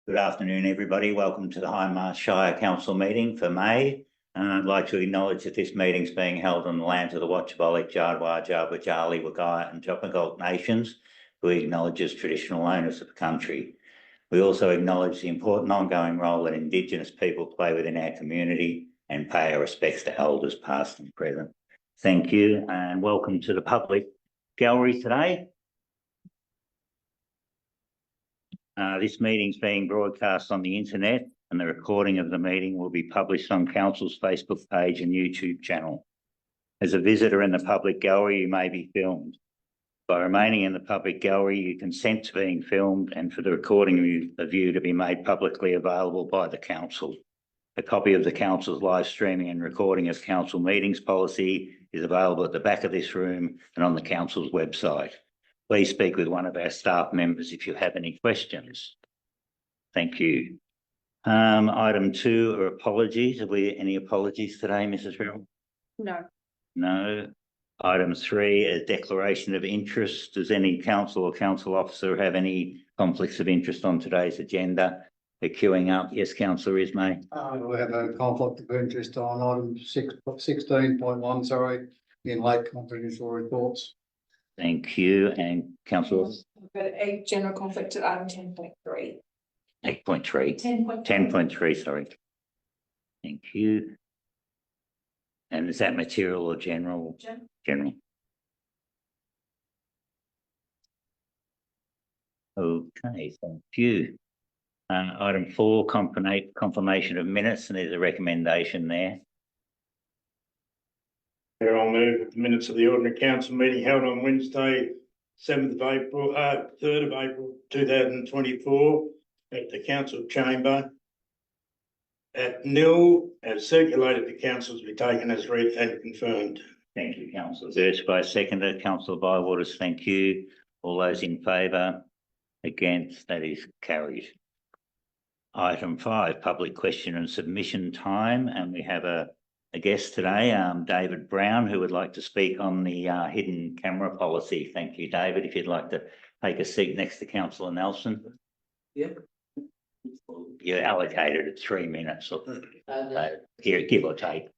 Good afternoon, everybody. Welcome to the Hindmarsh Shire Council meeting for May. I'd like to acknowledge that this meeting is being held on the lands of the Watchabolik, Jardwa, Jabba, Jali, Wagaya and Jopagalt nations, who we acknowledge as traditional owners of the country. We also acknowledge the important ongoing role that Indigenous people play within our community and pay our respects to elders past and present. Thank you and welcome to the public gallery today. This meeting is being broadcast on the internet and the recording of the meeting will be published on Council's Facebook page and YouTube channel. As a visitor in the public gallery, you may be filmed. By remaining in the public gallery, you consent to being filmed and for the recording of you to be made publicly available by the Council. A copy of the Council's live streaming and recording of Council meetings policy is available at the back of this room and on the Council's website. Please speak with one of our staff members if you have any questions. Thank you. Item 2 are apologies. Have we any apologies today, Mrs. Riddle? No. No. Item 3 is declaration of interest. Does any council or council officer have any conflicts of interest on today's agenda? They're queuing up. Yes, Councillor Ismay. We have a conflict of interest on item 16.1, sorry, in late confidential reports. Thank you. And Councillor? We've got a general conflict at item 10.3. 8.3. 10.3, sorry. Thank you. And is that material or general? General. Okay, thank you. Item 4, confirmation of minutes, and there's a recommendation there. Here I'll move the minutes of the ordinary council meeting held on Wednesday, 3rd of April 2024 at the council chamber at nil, as circulated to council, to be taken as read and confirmed. Thank you, Councillor Zerch. By seconder, Councillor Bywaters, thank you. All those in favour? Against? That is carried. Item 5, public question and submission time, and we have a guest today, David Brown, who would like to speak on the hidden camera policy. Thank you, David. If you'd like to take a seat next to Councillor Nelson. Yep. You're allocated at 3 minutes, or give or take.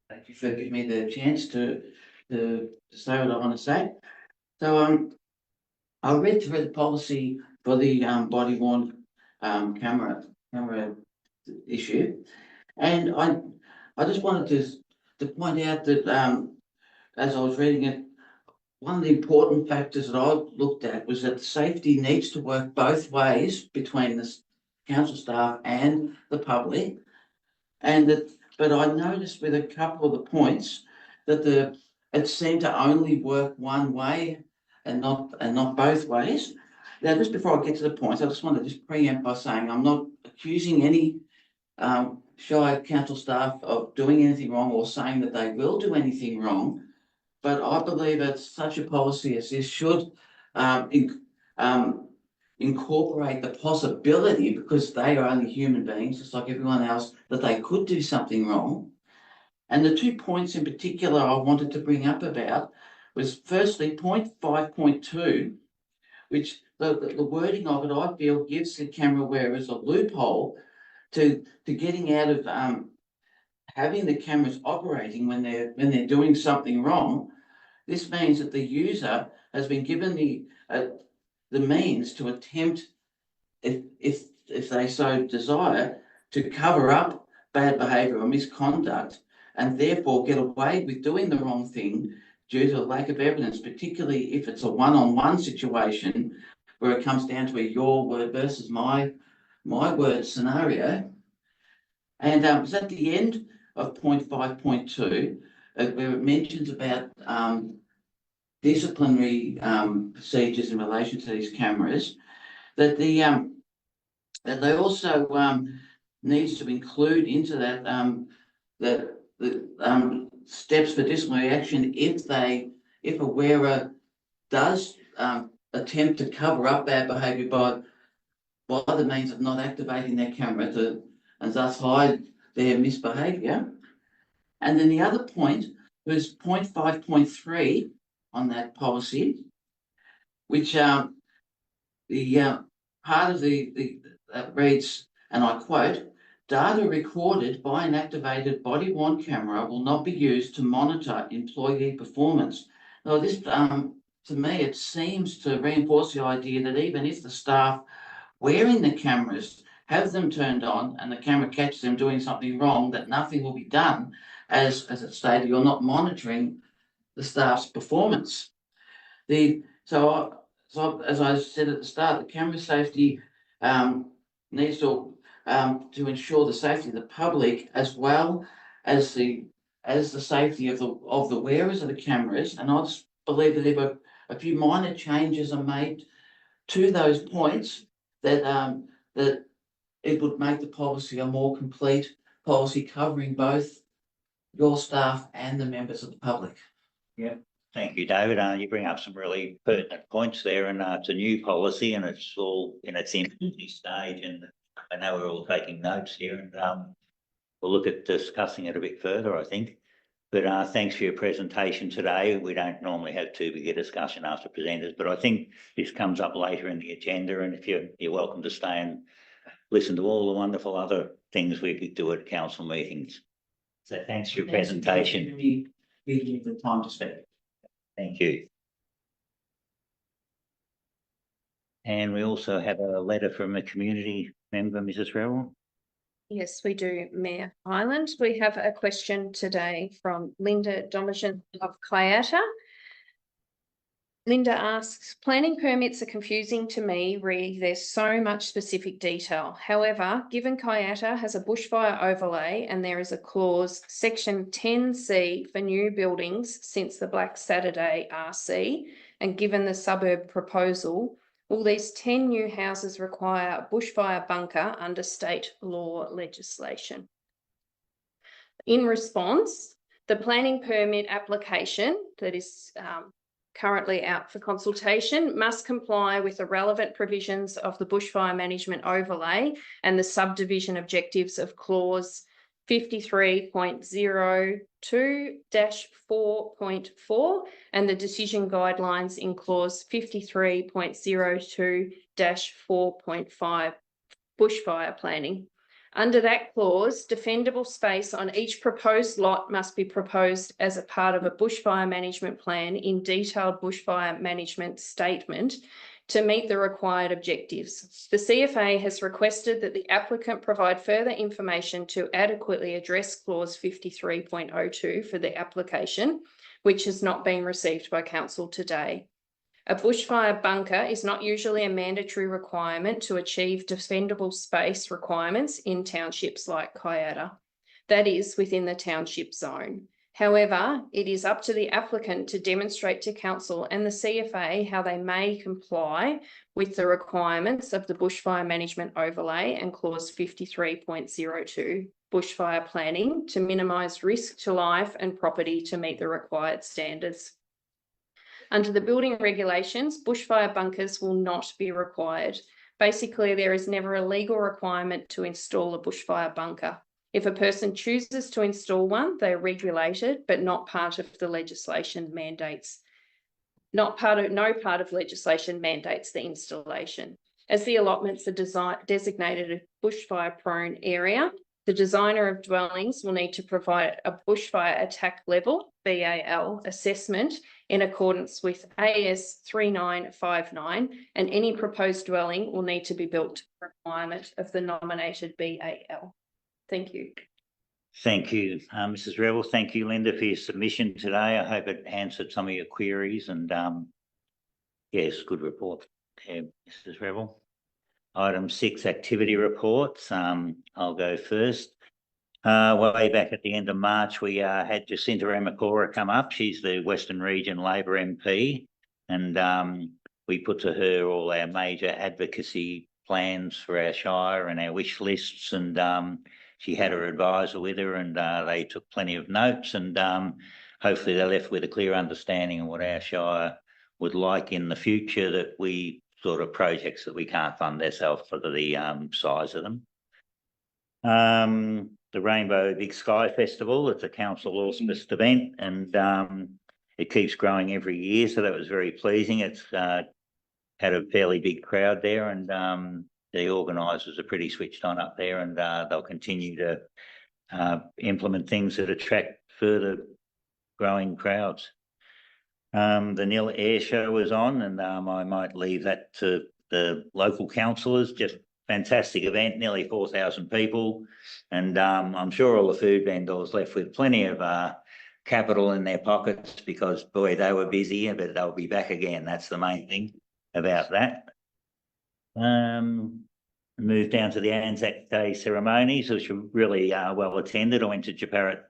Thank you for giving me the chance to say what I want to say. So I read through the policy for the body worn camera issue, and I just wanted to point out that as I was reading it, one of the important factors that I looked at was that safety needs to work both ways between the council staff and the public, and that. But I noticed with a couple of the points that it seemed to only work one way and not both ways. Now, just before I get to the points, I just want to just preempt by saying I'm not accusing any Shire council staff of doing anything wrong or saying that they will do anything wrong, but I believe that such a policy as this should incorporate the possibility, because they are only human beings, just like everyone else, that they could do something wrong. And the 2 points in particular I wanted to bring up about was firstly point 5.2, which the wording of it, I feel, gives the camera wearers a loophole to getting out of having the cameras operating when they're doing something wrong. This means that the user has been given the means to attempt, if they so desire, to cover up bad behaviour or misconduct, and therefore get away with doing the wrong thing due to a lack of evidence, particularly if it's a one-on-one situation where it comes down to a your word versus my word scenario. And it's at the end of point 5.2 where it mentions about disciplinary procedures in relation to these cameras, that that they also needs to include into that the steps for disciplinary action if a wearer does attempt to cover up bad behaviour by the means of not activating their camera and thus hide their misbehaviour. And then the other point was point 5.3 on that policy, which the part of the that reads, and I quote, "Data recorded by an activated body-worn camera will not be used to monitor employee performance." Now, this, to me, it seems to reinforce the idea that even if the staff wearing the cameras have them turned on and the camera catches them doing something wrong, that nothing will be done, as it stated, you're not monitoring the staff's performance. So as I said at the start, the camera safety needs to ensure the safety of the public as well as the safety of the wearers of the cameras. And I just believe that if a few minor changes are made to those points, that that it would make the policy a more complete policy covering both your staff and the members of the public. Thank you, David. You bring up some really pertinent points there, and it's a new policy and it's all in its infancy stage, and I know we're all taking notes here, and we'll look at discussing it a bit further, I think. But thanks for your presentation today. We don't normally have too big a discussion after presenters, but I think this comes up later in the agenda, and if you're welcome to stay and listen to all the wonderful other things we could do at council meetings. So thanks for your presentation. Giving me the time to speak. Thank you. And we also have a letter from a community member, Mrs. Rowell. Yes, we do, Mayor Ireland. We have a question today from Linda Domijan of Kayata. Linda asks, planning permits are confusing to me, there's so much specific detail. However, given Kayata has a bushfire overlay and there is a clause, section 10C for new buildings since the Black Saturday RC, and given the suburb proposal, will these 10 new houses require a bushfire bunker under state law legislation? In response, the planning permit application that is currently out for consultation must comply with the relevant provisions of the bushfire management overlay and the subdivision objectives of clause 53.02-4.4 and the decision guidelines in clause 53.02-4.5 bushfire planning. Under that clause, defendable space on each proposed lot must be proposed as a part of a bushfire management plan in detailed bushfire management statement to meet the required objectives. The CFA has requested that the applicant provide further information to adequately address clause 53.02 for the application, which has not been received by council today. A bushfire bunker is not usually a mandatory requirement to achieve defendable space requirements in townships like Kayata, that is within the township zone. However, it is up to the applicant to demonstrate to council and the CFA how they may comply with the requirements of the bushfire management overlay and clause 53.02 bushfire planning to minimise risk to life and property to meet the required standards. Under the building regulations, bushfire bunkers will not be required. Basically, there is never a legal requirement to install a bushfire bunker. If a person chooses to install one, they are regulated, but not part of the legislation mandates. No part of legislation mandates the installation. As the allotments are designated a bushfire-prone area, the designer of dwellings will need to provide a bushfire attack level, BAL, assessment in accordance with AS 3959, and any proposed dwelling will need to be built to the requirement of the nominated BAL. Thank you. Thank you, Mrs. Rowell. Thank you, Linda, for your submission today. I hope it answered some of your queries, and yes, good report, Mrs. Rowell. Item 6, activity reports. I'll go first. Way back at the end of March, we had Jacinta Ramakora come up. She's the Western Region Labor MP, and we put to her all our major advocacy plans for our shire and our wish lists, and she had her advisor with her, and they took plenty of notes, and hopefully they left with a clear understanding of what our shire would like in the future, that we sort of projects that we can't fund ourselves for the size of them. The Rainbow Big Sky Festival, it's a council auspiced event, and it keeps growing every year, so that was very pleasing. It's had a fairly big crowd there, and the organisers are pretty switched on up there, and they'll continue to implement things that attract further growing crowds. The Nil Air Show was on, and I might leave that to the local councillors. Just fantastic event, nearly 4,000 people, and I'm sure all the food vendors left with plenty of capital in their pockets, because boy, they were busy, but they'll be back again. That's the main thing about that. Moved down to the Anzac Day ceremonies, which were really well attended. I went to Japarut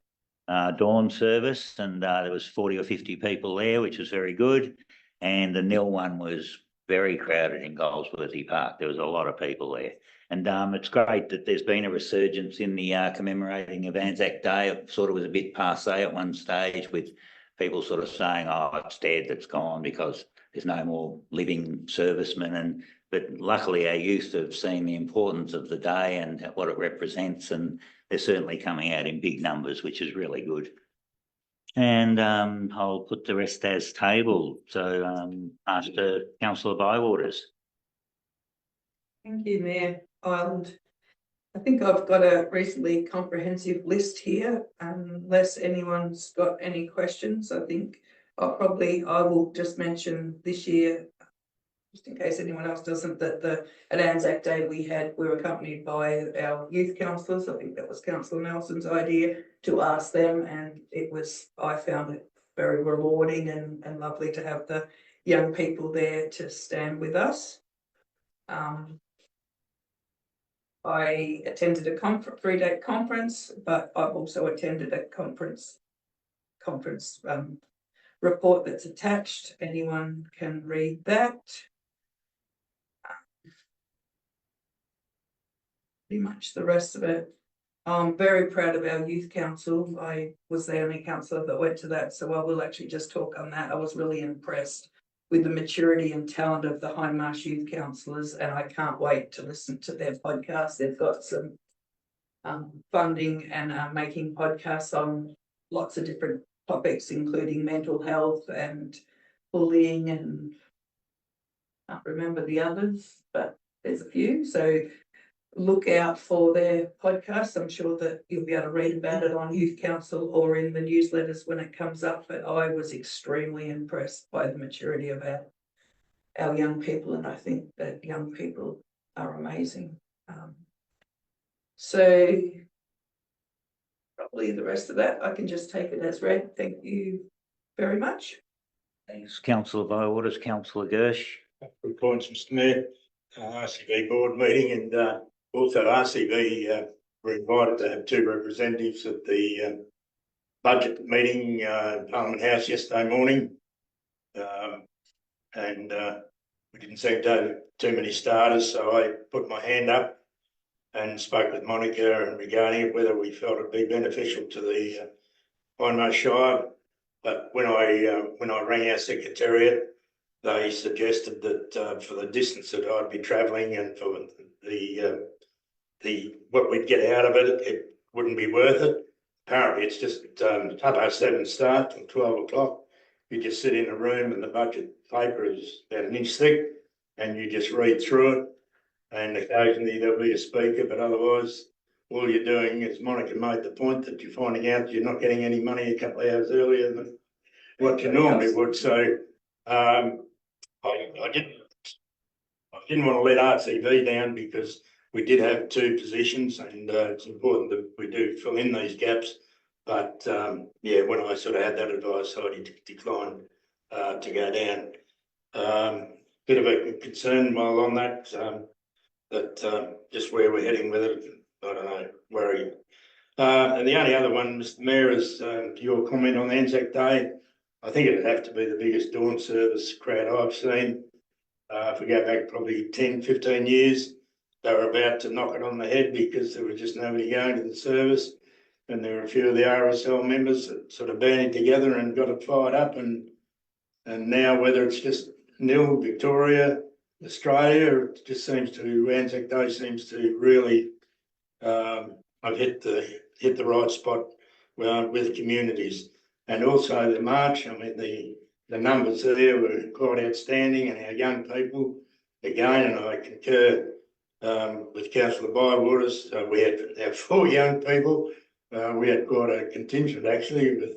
dawn service, and there was 40 or 50 people there, which was very good. And the Nil one was very crowded in Goldsworthy Park. There was a lot of people there. And it's great that there's been a resurgence in the commemorating of Anzac Day. It sort of was a bit passé at one stage, with people sort of saying, oh, it's dead, it's gone, because there's no more living servicemen. But luckily our youth have seen the importance of the day and what it represents, and they're certainly coming out in big numbers, which is really good. And I'll put the rest as tabled. So ask Councillor Bywaters. Thank you, Mayor Ireland. I think I've got a reasonably comprehensive list here. Unless anyone's got any questions, I think I will just mention this year, just in case anyone else doesn't, that at Anzac Day we were accompanied by our youth councillors. I think that was Councillor Nelson's idea to ask them, and I found it very rewarding and lovely to have the young people there to stand with us. I attended a 3-day conference, but I've also attended a conference report that's attached. Anyone can read that. Pretty much the rest of it. I'm very proud of our youth council. I was the only councillor that went to that, so I will actually just talk on that. I was really impressed with the maturity and talent of the Hindmarsh youth councillors, and I can't wait to listen to their podcast. They've got some funding and are making podcasts on lots of different topics, including mental health and bullying, and I can't remember the others, but there's a few. So look out for their podcast. I'm sure that you'll be able to read about it on Youth Council or in the newsletters when it comes up. But I was extremely impressed by the maturity of our young people, and I think that young people are amazing. So probably the rest of that I can just take it as read. Thank you very much. Thanks, Councillor Bywaters. Councillor Gersh. Good points, Mr Mayor. RCV board meeting, and also RCV were invited to have 2 representatives at the budget meeting in Parliament House yesterday morning, and we didn't seem to have too many starters, so I put my hand up and spoke with Monica and regarding it, whether we felt it'd be beneficial to the Hindmarsh Shire. But when I rang our secretariat, they suggested that for the distance that I'd be travelling and for the what we'd get out of it, it wouldn't be worth it. Apparently, it's just 7:30 start till 12 o'clock. You just sit in a room, and the budget paper is about an inch thick, and you just read through it. And occasionally there'll be a speaker, but otherwise, all you're doing is, Monica made the point that you're finding out you're not getting any money a couple of hours earlier than what you normally would. So I didn't want to let RCV down, because we did have 2 positions, and it's important that we do fill in these gaps. But yeah, when I sort of had that advice, I declined to go down. Bit of a concern while on that, just where we're heading with it, I don't know, worry. And the only other one, Mr Mayor, is your comment on Anzac Day. I think it'd have to be the biggest dawn service crowd I've seen. If we go back probably 10, 15 years, they were about to knock it on the head, because there was just nobody going to the service. And there were a few of the RSL members that sort of banded together and got it fired up. And now, whether it's just Nil, Victoria, Australia, it just seems to, Anzac Day seems to really I've hit the right spot with communities. And also the march, I mean, the numbers there were quite outstanding, and our young people, again, and I concur with councillor Bywaters. We had our 4 young people. We had quite a contingent actually with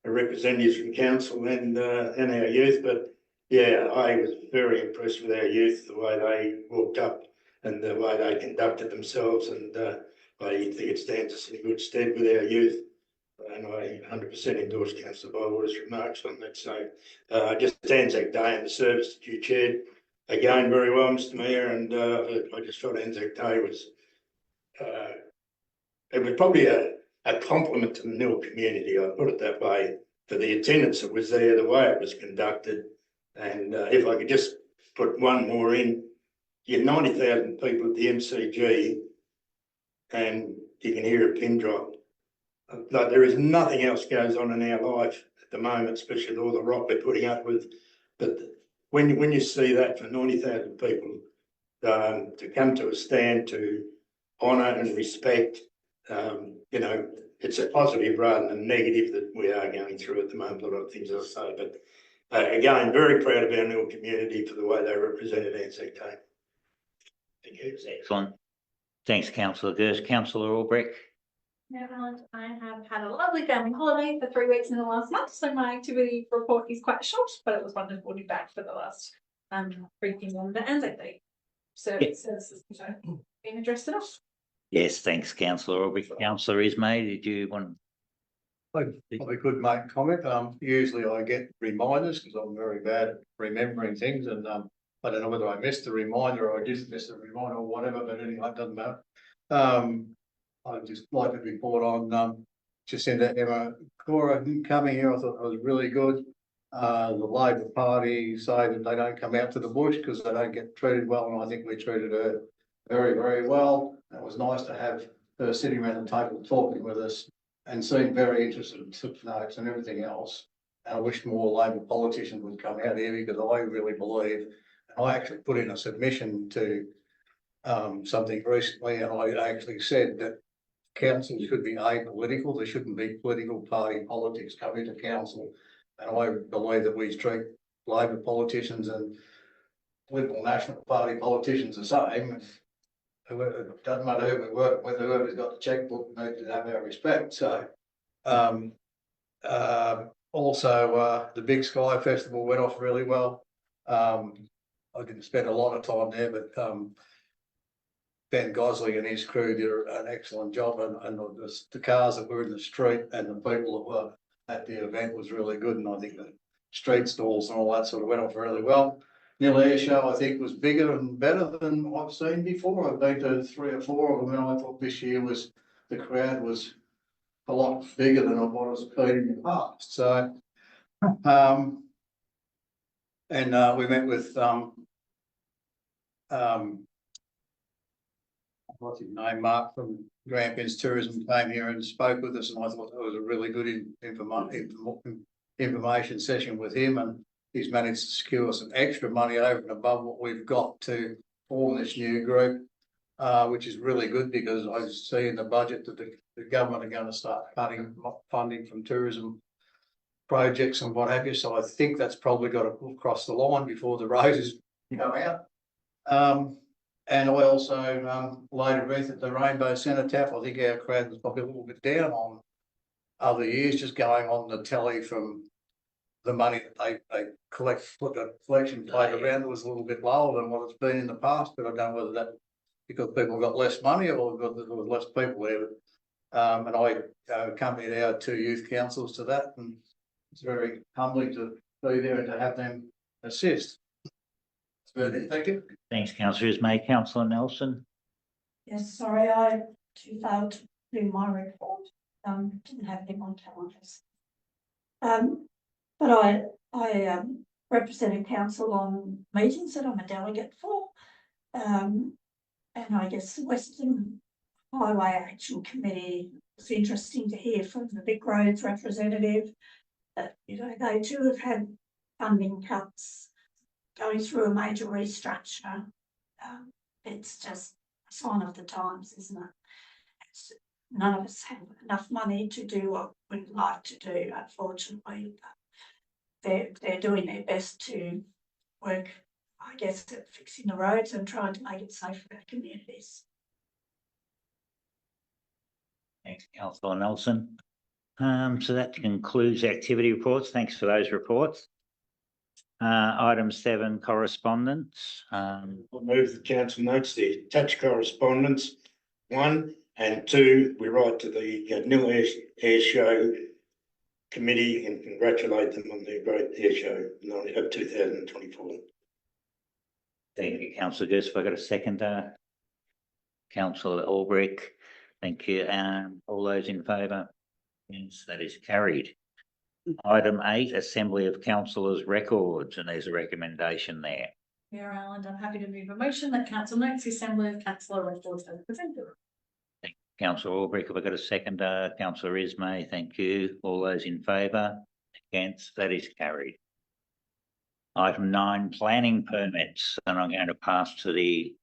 representatives from council and our youth. But yeah, I was very impressed with our youth, the way they walked up and the way they conducted themselves. And I think it stands us in good stead with our youth. And I 100% endorse councillor Bywaters' remarks on that. So just Anzac Day and the service that you chaired, again, very well, Mr Mayor, and I just felt Anzac Day was, it was probably a compliment to the Nil community, I'll put it that way, for the attendance that was there, the way it was conducted. And if I could just put one more in, you had 90,000 people at the MCG and you can hear a pin drop. Like there is nothing else goes on in our life at the moment, especially with all the rock we're putting up with. But when you see that for 90,000 people to come to a stand to honour and respect, you know, it's a positive rather than a negative that we are going through at the moment. A lot of things I'll say, but again, very proud of our Nil community for the way they represented Anzac Day. Thank you. Excellent. Thanks, councillor Gerst. Councillor Albrecht. Now, I have had a lovely family holiday for 3 weeks in the last month, so my activity report is quite short, but it was wonderful to be back for the last briefing on the Anzac Day. So services being addressed enough. Yes, thanks, councillor Albrecht. Councillor Ismay, did you want? I probably could make a comment. Usually I get reminders because I'm very bad at remembering things, and I don't know whether I missed the reminder or I didn't miss the reminder or whatever, but anyway, it doesn't matter. I'd just like to report on Jacinda Emma Cora coming here. I thought that was really good. The Labor Party say that they don't come out to the bush because they don't get treated well, and I think we treated her very, very well. It was nice to have her sitting around the table talking with us and seemed very interested in tips, notes and everything else. And I wish more Labor politicians would come out here because I really believe, and I actually put in a submission to something recently, and I actually said that council should be apolitical. There shouldn't be political party politics coming to council. And I believe that we treat Labor politicians and Liberal National Party politicians the same. It doesn't matter who we work with, whoever's got the checkbook needs to have our respect. So also the Big Sky Festival went off really well. I didn't spend a lot of time there, but Ben Gosley and his crew did an excellent job, and the cars that were in the street and the people that were at the event was really good. And I think the street stalls and all that sort of went off really well. Nil Air Show, I think, was bigger and better than I've seen before. I've been to 3 or 4 of them, and I thought this year the crowd was a lot bigger than what it's been in the past. So, we met with what's his name, Mark from Grampians Tourism came here and spoke with us, and I thought that was a really good information session with him, and he's managed to secure some extra money over and above what we've got to form this new group, which is really good because I see in the budget that the government are going to start cutting funding from tourism projects and what have you. So I think that's probably got to cross the line before the roses come out. And I also laid a wreath at the Rainbow Cenotaph. I think our crowd was probably a little bit down on other years, just going on the telly from the money that they collect, put the collection plate around. It was a little bit lower than what it's been in the past, but I don't know whether that because people got less money or because there was less people there. And I accompanied our 2 youth councils to that, and it's very humbling to be there and to have them assist. Thank you. Thanks, councillor Ismay. Councillor Nelson. Yes, sorry, I failed to do my report. Didn't have him on calendars. But I represent a council on meetings that I'm a delegate for. And I guess the Western Highway Action Committee, it's interesting to hear from the Big Roads representative that, you know, they too have had funding cuts, going through a major restructure. It's just a sign of the times, isn't it? None of us have enough money to do what we'd like to do, unfortunately. They're doing their best to work I guess, at fixing the roads and trying to make it safe for our communities. Thanks, councillor Nelson. So that concludes activity reports. Thanks for those reports. Item 7, correspondence. I'll move the council notes the attached correspondence 1 and 2. We write to the Nil Air Show committee and congratulate them on their great air show of 2024. Thank you, councillor Gers. If I got a second, councillor Albrecht. Thank you. All those in favour? Yes, that is carried. Item 8, assembly of councillors' records, and there's a recommendation there. Mayor Ireland, I'm happy to move a motion that council notes the assembly of councillor records as presented. Thank you, councillor Albrecht. Have I got a second? Councillor Ismay. Thank you. All those in favour? Against? That is carried. Item 9, planning permits, and I'm going to pass to the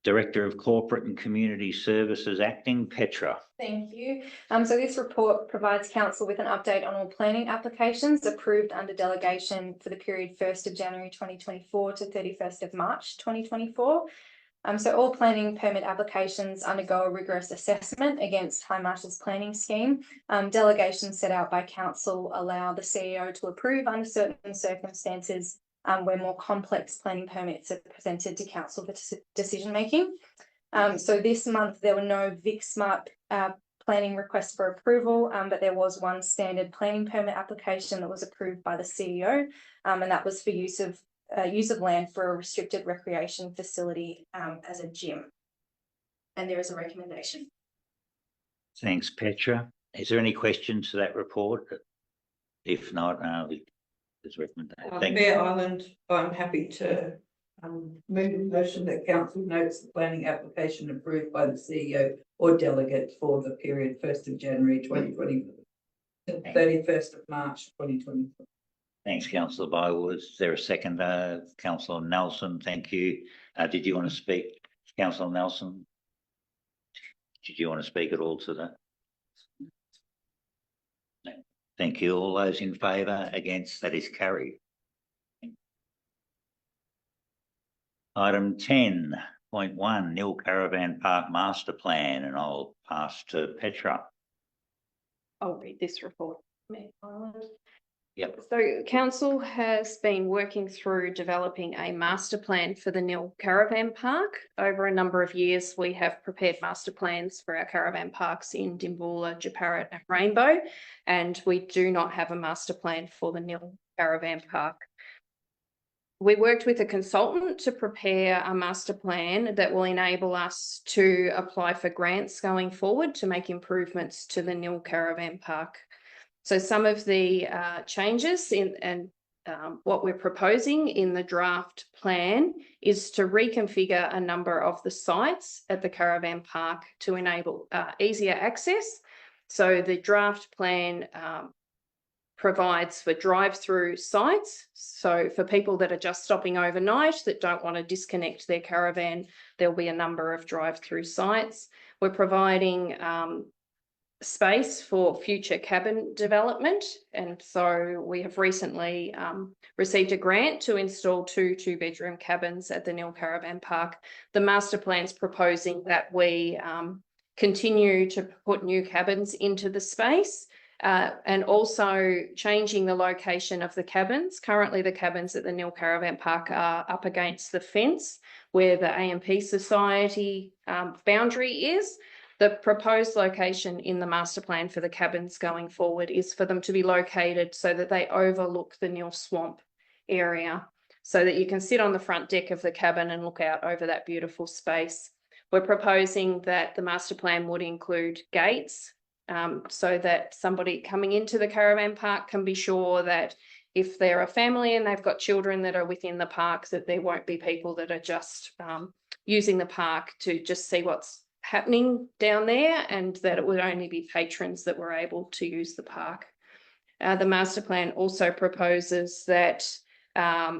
Director of Corporate and Community Services, Acting, Petra. Thank you. So this report provides council with an update on all planning applications approved under delegation for the period 1st of January 2024 to 31st of March 2024. So all planning permit applications undergo a rigorous assessment against Hindmarsh's planning scheme. Delegations set out by council allow the CEO to approve under certain circumstances where more complex planning permits are presented to council for decision making. So this month there were no Vic Smart planning requests for approval, but there was one standard planning permit application that was approved by the CEO, and that was for use of land for a restricted recreation facility as a gym. And there is a recommendation. Thanks, Petra. Is there any questions to that report? If not, there's a recommendation. Mayor Ireland, I'm happy to move a motion that council notes the planning application approved by the CEO or delegate for the period 1st of January 2024 to 31st of March 2024. Thanks, councillor Bywood. Is there a second? Councillor Nelson, thank you. Did you want to speak, councillor Nelson? Did you want to speak at all to that? No. Thank you. All those in favour? Against? That is carried. Item 10.1, Nil Caravan Park Master Plan, and I'll pass to Petra. I'll read this report, Mayor Ireland. Yep. So council has been working through developing a master plan for the Nil Caravan Park. Over a number of years, we have prepared master plans for our caravan parks in Dimboola, Japarut and Rainbow, and we do not have a master plan for the Nil Caravan Park. We worked with a consultant to prepare a master plan that will enable us to apply for grants going forward to make improvements to the Nil Caravan Park. So some of the changes what we're proposing in the draft plan is to reconfigure a number of the sites at the caravan park to enable easier access. So the draft plan provides for drive-through sites. So for people that are just stopping overnight that don't want to disconnect their caravan, there'll be a number of drive-through sites. We're providing space for future cabin development, and so we have recently received a grant to install 2 two-bedroom cabins at the Nil Caravan Park. The master plan's proposing that we continue to put new cabins into the space and also changing the location of the cabins. Currently the cabins at the Nil Caravan Park are up against the fence where the AMP Society boundary is. The proposed location in the master plan for the cabins going forward is for them to be located so that they overlook the Nil Swamp area, so that you can sit on the front deck of the cabin and look out over that beautiful space. We're proposing that the master plan would include gates so that somebody coming into the caravan park can be sure that if they're a family and they've got children that are within the park, that there won't be people that are just using the park to just see what's happening down there, and that it would only be patrons that were able to use the park. The master plan also proposes that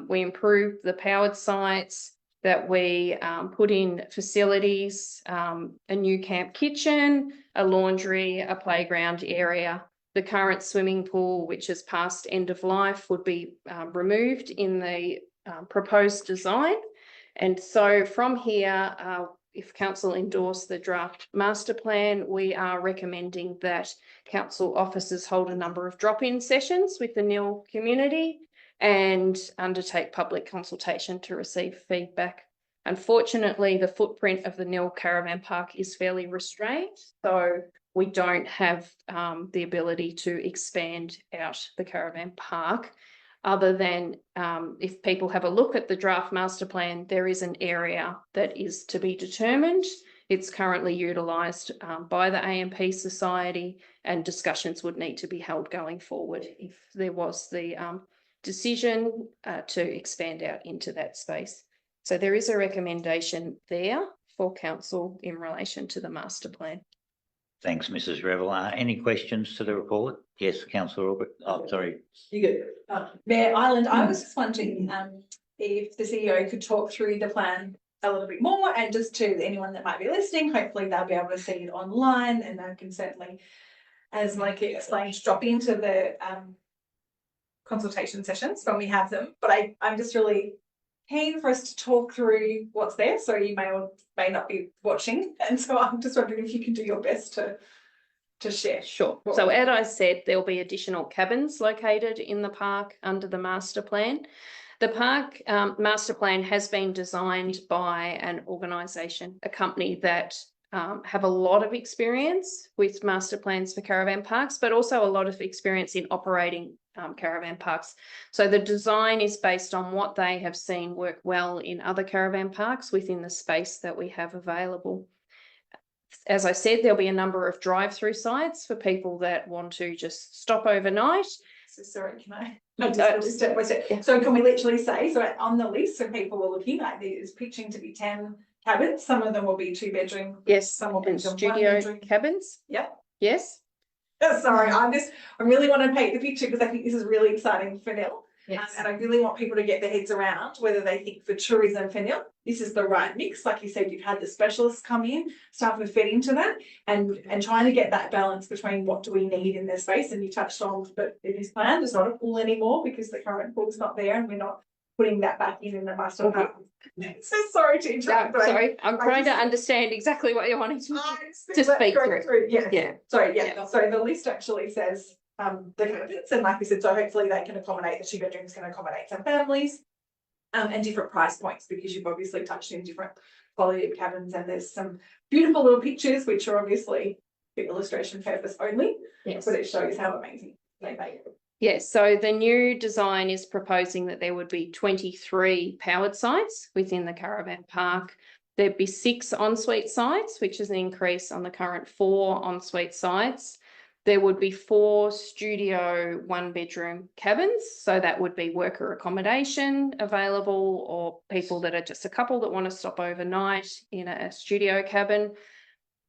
we improve the powered sites, that we put in facilities, a new camp kitchen, a laundry, a playground area. The current swimming pool, which is past end of life, would be removed in the proposed design. And so from here, if council endorse the draft master plan, we are recommending that council officers hold a number of drop-in sessions with the NIL community and undertake public consultation to receive feedback. Unfortunately, the footprint of the NIL caravan park is fairly restrained, so we don't have the ability to expand out the caravan park. Other than if people have a look at the draft master plan, there is an area that is to be determined. It's currently utilised by the AMP Society, and discussions would need to be held going forward if there was the decision to expand out into that space. So there is a recommendation there for council in relation to the master plan. Thanks, Mrs. Revel. Any questions to the report? Yes, councillor Albert. Oh, sorry. You good? Mayor Island, I was just wondering if the CEO could talk through the plan a little bit more, and just to anyone that might be listening, hopefully they'll be able to see it online, and they can certainly, as Mike explained, drop into the consultation sessions when we have them. But I'm just really keen for us to talk through what's there. So you may or may not be watching, and so I'm just wondering if you can do your best to share. Sure. So as I said, there'll be additional cabins located in the park under the master plan. The park master plan has been designed by an organisation, a company that have a lot of experience with master plans for caravan parks, but also a lot of experience in operating caravan parks. So the design is based on what they have seen work well in other caravan parks within the space that we have available. As I said, there'll be a number of drive-through sites for people that want to just stop overnight. So sorry, can I? So can we literally say, so on the list, so people are looking like there's pitching to be 10 cabins. Some of them will be 2-bedroom. Yes, some will be studio cabins. Yep. Yes. Sorry, I really want to paint the picture because I think this is really exciting for Nil. Yes. And I really want people to get their heads around whether they think for tourism for Nil, this is the right mix. Like you said, you've had the specialists come in, staff have fed into that, and trying to get that balance between what do we need in this space. And you touched on, but in this plan, there's not a pool anymore because the current pool is not there, and we're not putting that back in the master plan. So sorry to interrupt. No, sorry, I'm trying to understand exactly what you're wanting to speak through. Yes. Yeah. Sorry, yeah. So the list actually says the cabins, and like we said, so hopefully they can accommodate, the 2 bedrooms can accommodate some families, and different price points, because you've obviously touched in different quality of cabins, and there's some beautiful little pictures which are obviously for illustration purpose only. Yes. But it shows how amazing they make it. Yes, so the new design is proposing that there would be 23 powered sites within the caravan park. There'd be 6 ensuite sites, which is an increase on the current 4 ensuite sites. There would be 4 studio 1-bedroom cabins. So that would be worker accommodation available, or people that are just a couple that want to stop overnight in a studio cabin.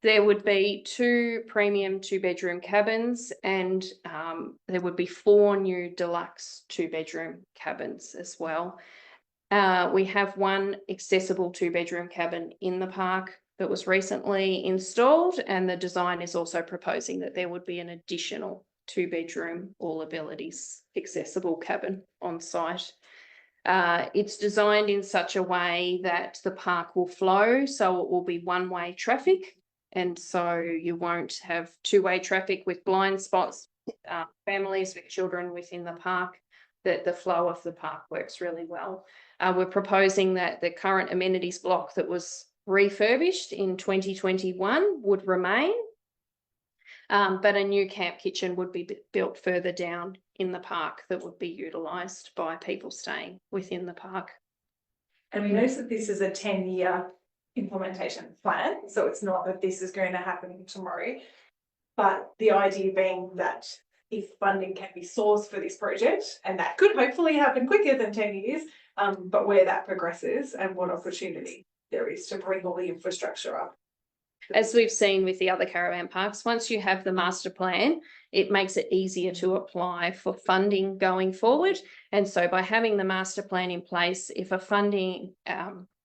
There would be 2 premium 2-bedroom cabins, and there would be 4 new deluxe 2-bedroom cabins as well. We have 1 accessible 2-bedroom cabin in the park that was recently installed, and the design is also proposing that there would be an additional 2-bedroom all abilities accessible cabin on site. It's designed in such a way that the park will flow, so it will be one-way traffic. And so you won't have 2-way traffic with blind spots, families with children within the park, that the flow of the park works really well. We're proposing that the current amenities block that was refurbished in 2021 would remain, but a new camp kitchen would be built further down in the park that would be utilised by people staying within the park. And we notice that this is a 10-year implementation plan, so it's not that this is going to happen tomorrow, but the idea being that if funding can be sourced for this project, and that could hopefully happen quicker than 10 years, but where that progresses and what opportunity there is to bring all the infrastructure up. As we've seen with the other caravan parks, once you have the master plan, it makes it easier to apply for funding going forward. And so by having the master plan in place, if a funding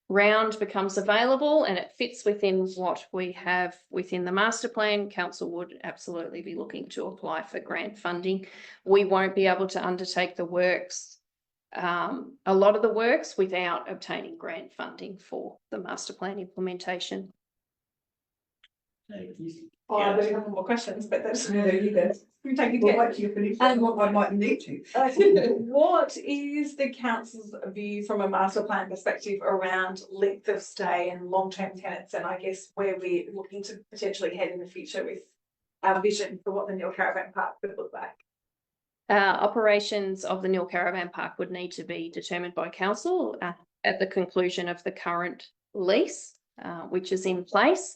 round becomes available and it fits within what we have within the master plan, council would absolutely be looking to apply for grant funding. We won't be able to undertake the works a lot of the works without obtaining grant funding for the master plan implementation. Oh, I don't have more questions, but that's. No, you go. We take it. We'll wait till you finish, and what I might need to. What is the council's view from a master plan perspective around length of stay and long-term tenants, and I guess where we're looking to potentially head in the future with our vision for what the Nil Caravan Park would look like? Operations of the Nil Caravan Park would need to be determined by council at the conclusion of the current lease, which is in place.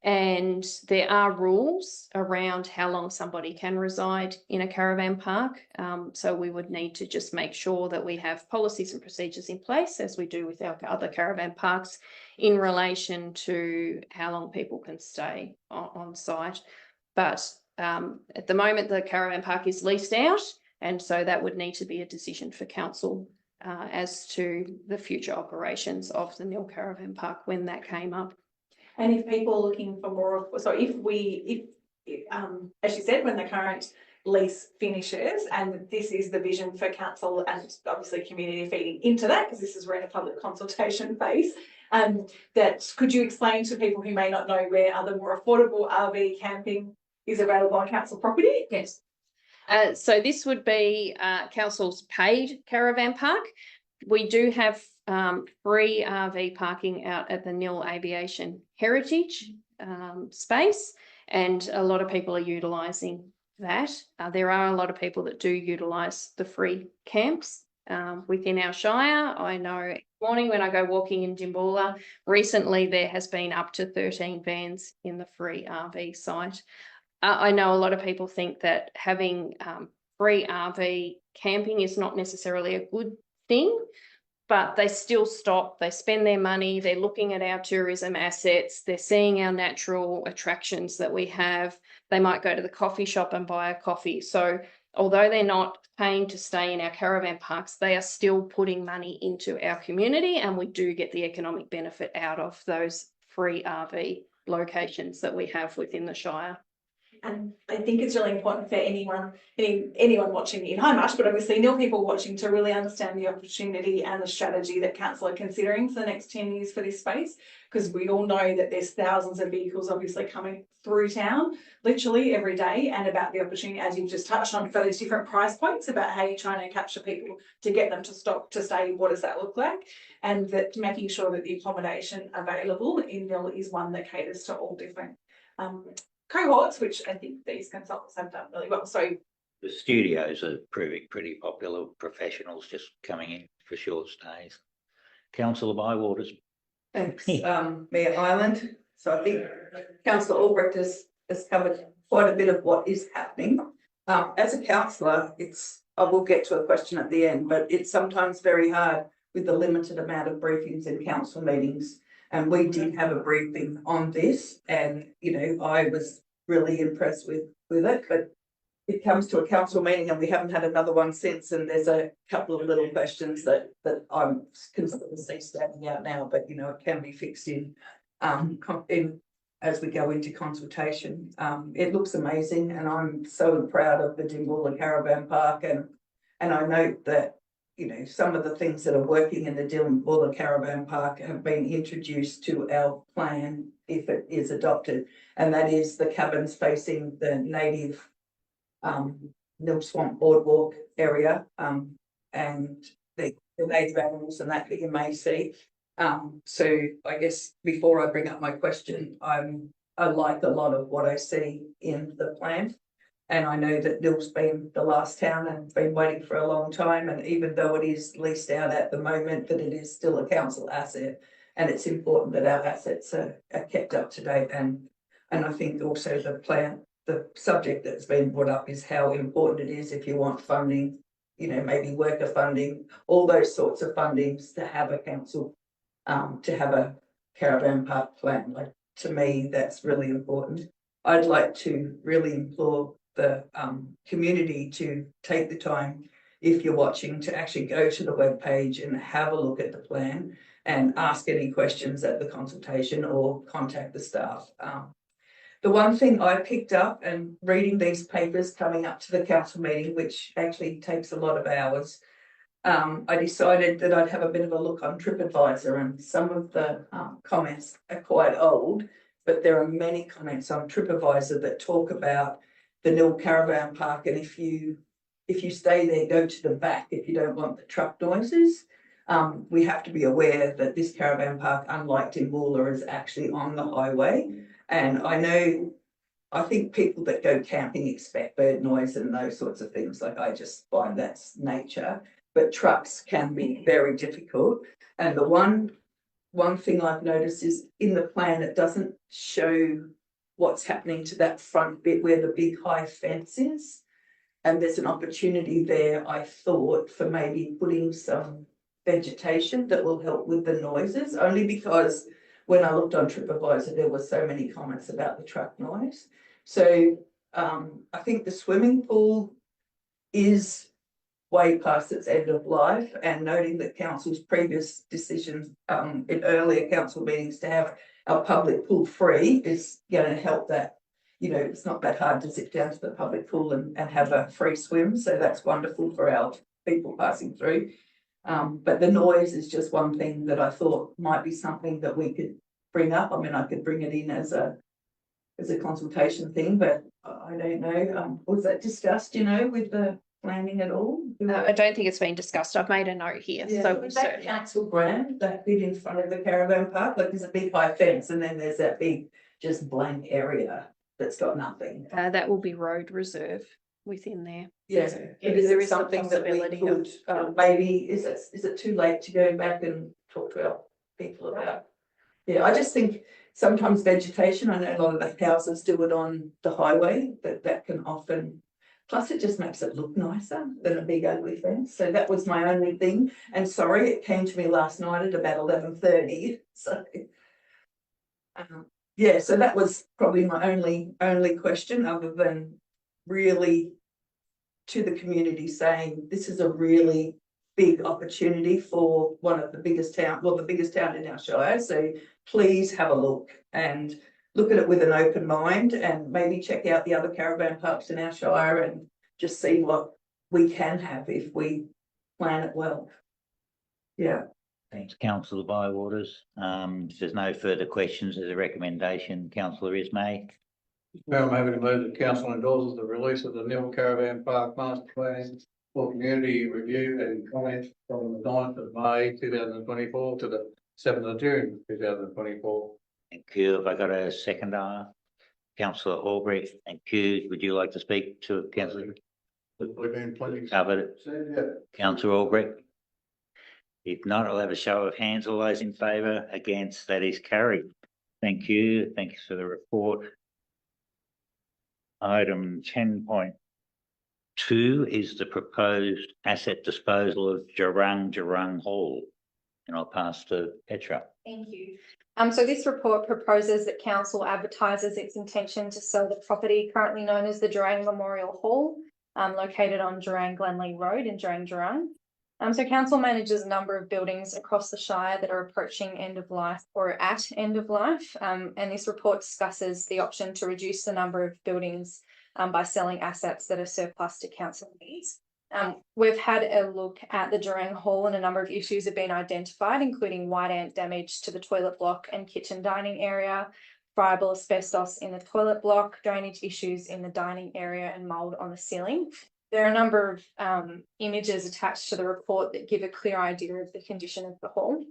And there are rules around how long somebody can reside in a caravan park. So we would need to just make sure that we have policies and procedures in place, as we do with our other caravan parks, in relation to how long people can stay on site. But at the moment, the caravan park is leased out, and so that would need to be a decision for council as to the future operations of the Nil Caravan Park when that came up. And if people are looking for more, so if as you said, when the current lease finishes, and this is the vision for council and obviously community feeding into that, because this is we're in a public consultation phase, that could you explain to people who may not know where other more affordable RV camping is available on council property? Yes. So this would be council's paid caravan park. We do have free RV parking out at the Nil Aviation Heritage space, and a lot of people are utilising that. There are a lot of people that do utilise the free camps within our shire. I know morning when I go walking in Dimboola, recently there has been up to 13 vans in the free RV site. I know a lot of people think that having free RV camping is not necessarily a good thing, but they still stop, they spend their money, they're looking at our tourism assets, they're seeing our natural attractions that we have. They might go to the coffee shop and buy a coffee. So although they're not paying to stay in our caravan parks, they are still putting money into our community, and we do get the economic benefit out of those free RV locations that we have within the Shire. And I think it's really important for anyone watching in Hindmarsh, but obviously Nil people watching, to really understand the opportunity and the strategy that council are considering for the next 10 years for this space, because we all know that there's thousands of vehicles obviously coming through town literally every day, and about the opportunity, as you've just touched on, for those different price points, about how you're trying to capture people to get them to stop to stay. What does that look like? And that making sure that the accommodation available in Nil is one that caters to all different cohorts, which I think these consultants have done really well. So the studios are proving pretty popular, professionals just coming in for short stays. Councillor Bywaters. Thanks, Mayor Ireland. So I think Councillor Albrecht has covered quite a bit of what is happening. As a councillor, I will get to a question at the end, but it's sometimes very hard with the limited amount of briefings in council meetings. And we did have a briefing on this, and I was really impressed with it. But it comes to a council meeting, and we haven't had another one since. And there's a couple of little questions that I'm considering standing out now, but it can be fixed in as we go into consultation. It looks amazing, and I'm so proud of the Dimboola Caravan Park, and I note that some of the things that are working in the Dimboola Caravan Park have been introduced to our plan if it is adopted, and that is the cabins facing the native Nil Swamp Boardwalk area, and the native animals and that you may see. So I guess before I bring up my question, I like a lot of what I see in the plan. And I know that Nil's been the last town and been waiting for a long time. And even though it is leased out at the moment, that it is still a council asset. And it's important that our assets are kept up to date. And I think also the subject that's been brought up is how important it is if you want funding, maybe worker funding, all those sorts of fundings, to have a council, to have a caravan park plan. Like, to me, that's really important. I'd like to really implore the community to take the time, if you're watching, to actually go to the webpage and have a look at the plan and ask any questions at the consultation or contact the staff. The one thing I picked up, and reading these papers coming up to the council meeting, which actually takes a lot of hours, I decided that I'd have a bit of a look on TripAdvisor, and some of the comments are quite old, but there are many comments on TripAdvisor that talk about the Nil Caravan Park, and if you stay there, go to the back if you don't want the truck noises. We have to be aware that this caravan park, unlike Timboola, is actually on the highway. And I think people that go camping expect bird noise and those sorts of things. Like, I just find that's nature, but trucks can be very difficult. And the one thing I've noticed is in the plan, it doesn't show what's happening to that front bit where the big high fence is. And there's an opportunity there, I thought, for maybe putting some vegetation that will help with the noises, only because when I looked on TripAdvisor, there were so many comments about the truck noise. So I think the swimming pool is way past its end of life, and noting that council's previous decisions in earlier council meetings to have our public pool free is going to help that. You know, it's not that hard to zip down to the public pool and have a free swim. So that's wonderful for our people passing through. But the noise is just one thing that I thought might be something that we could bring up. I mean, I could bring it in as a consultation thing, but I don't know. Was that discussed, with the planning at all? I don't think it's been discussed. I've made a note here. Yeah, So was that council grant, that bit in front of the caravan park? Like, there's a big high fence and then there's that big just blank area that's got nothing. that will be road reserve within there. Yeah, There is something that we possibility could, maybe, is it too late to go back and talk to our people about? Yeah, I just think sometimes vegetation, I know a lot of the houses do it on the highway, but that can often, plus it just makes it look nicer than a big ugly fence. So that was my only thing. And sorry, it came to me last night at about 11:30. So yeah, so that was probably my only question, other than really to the community saying this is a really big opportunity for one of the biggest town, well, the biggest town in our shire. So please have a look and look at it with an open mind, and maybe check out the other caravan parks in our shire and just see what we can have if we plan it well. Yeah. Thanks, councillor Bywaters. If there's no further questions, there's a recommendation, councillor Ismay. Well, I'm happy to move that council endorses the release of the Nil Caravan Park Master Plan for community review and comment from the 9th of May 2024 to the 7th of June 2024. Thank you. Have I got a seconder? Councillor Albrecht, thank you. Would you like to speak to it, councillor? We've been plenty. Covered it. Yeah. Councillor Albrecht? If not, I'll have a show of hands. All those in favour, against, that is carried. Thank you. Thanks for the report. Item 10.2 is the proposed asset disposal of Jurung Hall. And I'll pass to Petra. Thank you. So this report proposes that council advertises its intention to sell the property currently known as the Jurang Memorial Hall, located on Jurang Glenlee Road in Jurang. So council manages a number of buildings across the Shire that are approaching end of life or at end of life. And this report discusses the option to reduce the number of buildings by selling assets that are surplus to council needs. We've had a look at the Jurang Hall, and a number of issues have been identified, including white ant damage to the toilet block and kitchen dining area, friable asbestos in the toilet block, drainage issues in the dining area, and mould on the ceiling. There are a number of images attached to the report that give a clear idea of the condition of the hall.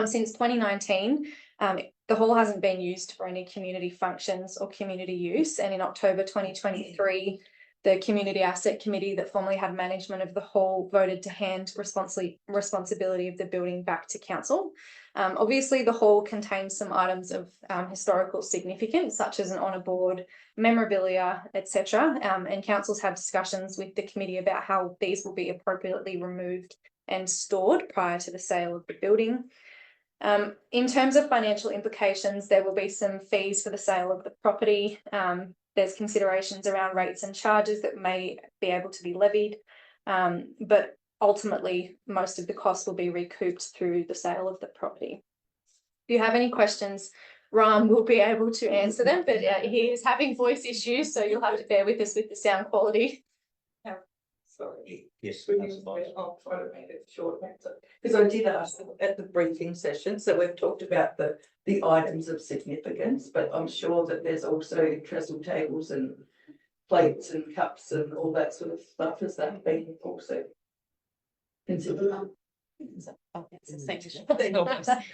Since 2019, the hall hasn't been used for any community functions or community use, and in October 2023, the Community Asset Committee that formerly had management of the hall voted to hand responsibility of the building back to council. Obviously, the hall contains some items of historical significance, such as an honour board, memorabilia, etc. And councils have discussions with the committee about how these will be appropriately removed and stored prior to the sale of the building. In terms of financial implications, there will be some fees for the sale of the property. There's considerations around rates and charges that may be able to be levied, but ultimately most of the costs will be recouped through the sale of the property. If you have any questions, Ram will be able to answer them, but he is having voice issues, so you'll have to bear with us with the sound quality. Sorry. Yes. I'll try to make it short, because I did ask at the briefing session, so we've talked about the items of significance, but I'm sure that there's also trestle tables and plates and cups and all that sort of stuff. Has that been also considered?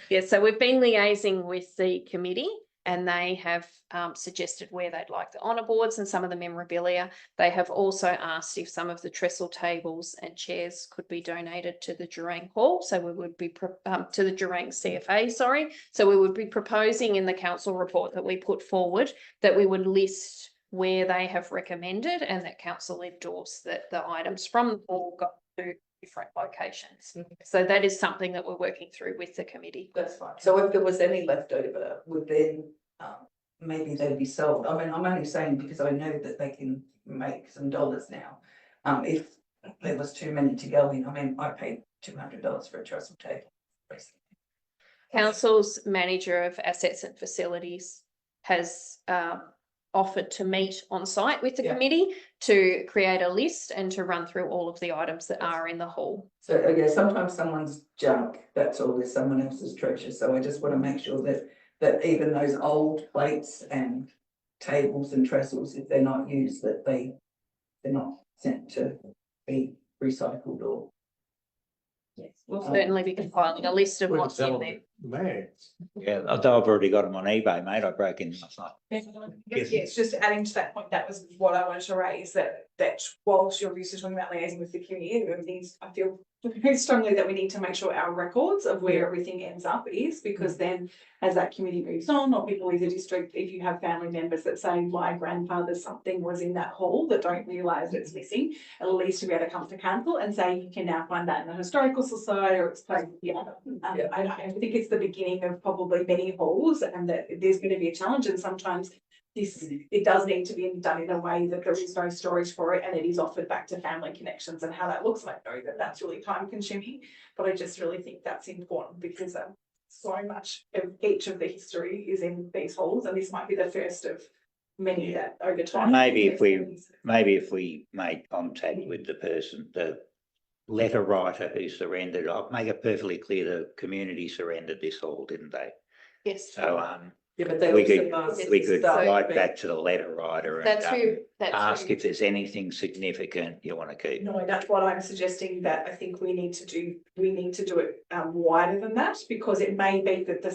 Yeah, so we've been liaising with the committee and they have suggested where they'd like the honour boards and some of the memorabilia. They have also asked if some of the trestle tables and chairs could be donated to the Jurang Hall. So we would be to the Jurang CFA, sorry. So we would be proposing in the council report that we put forward that we would list where they have recommended and that council endorsed that the items from the hall got to different locations. So that is something that we're working through with the committee. That's fine. So if there was any left over, would then maybe they'd be sold. I mean, I'm only saying because I know that they can make some dollars now. If there was too many to go in, I mean, I paid $200 for a trestle table. Council's manager of assets and facilities has offered to meet on site with the committee to create a list and to run through all of the items that are in the hall. So yeah, sometimes someone's junk, that's all, is someone else's treasure. So I just want to make sure that even those old plates and tables and trestles, if they're not used, that they're not sent to be recycled or. Yes, we'll certainly be compiling a list of what's in there. Man. Yeah, although I've already got them on eBay, mate. I broke in last night. Yes, just adding to that point, that was what I wanted to raise, that whilst you're obviously talking about liaising with the community, I feel very strongly that we need to make sure our records of where everything ends up is, because then as that community moves on, or people leave the district, if you have family members that say my grandfather's something was in that hall that don't realise it's missing, at least to be able to come to council and say you can now find that in the historical society or it's playing with the other. I think it's the beginning of probably many halls, and that there's going to be a challenge, and sometimes it does need to be done in a way that there is no storage for it and it is offered back to family connections, and how that looks. And I know that that's really time consuming, but I just really think that's important because so much of each of the history is in these halls, and this might be the first of many that over time. Maybe if we made contact with the person, the letter writer who surrendered, I'll make it perfectly clear the community surrendered this hall, didn't they? Yes. So Yeah, but they we also could write back to the letter writer and ask if there's anything significant you want to keep. No, that's what I'm suggesting, that I think we need to do it wider than that, because it may be that the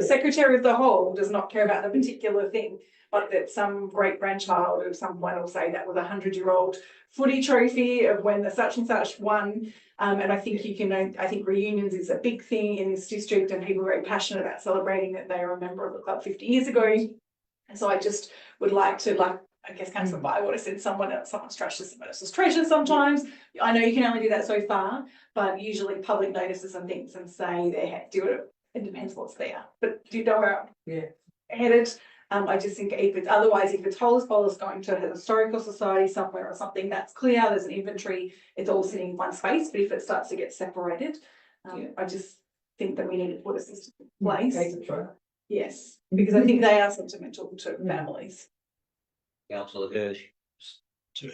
secretary of the hall does not care about the particular thing, but that some great grandchild of someone will say that was 100-year-old footy trophy of when the such and such won. And I think I think reunions is a big thing in this district, and people are very passionate about celebrating that they are a member of the club 50 years ago. And so I just would like to, I guess Councillor Bywater said, someone trashes someone else's treasure sometimes. I know you can only do that so far, but usually public notices and things and say they do it. It depends what's there, but do you know where I'm headed? I just think if it's whole is going to a historical society somewhere or something, that's clear, there's an inventory, it's all sitting in one space. But if it starts to get separated, I just think that we need to put a system in place. Yes, because I think they are sentimental to families. Councillor Hirsch.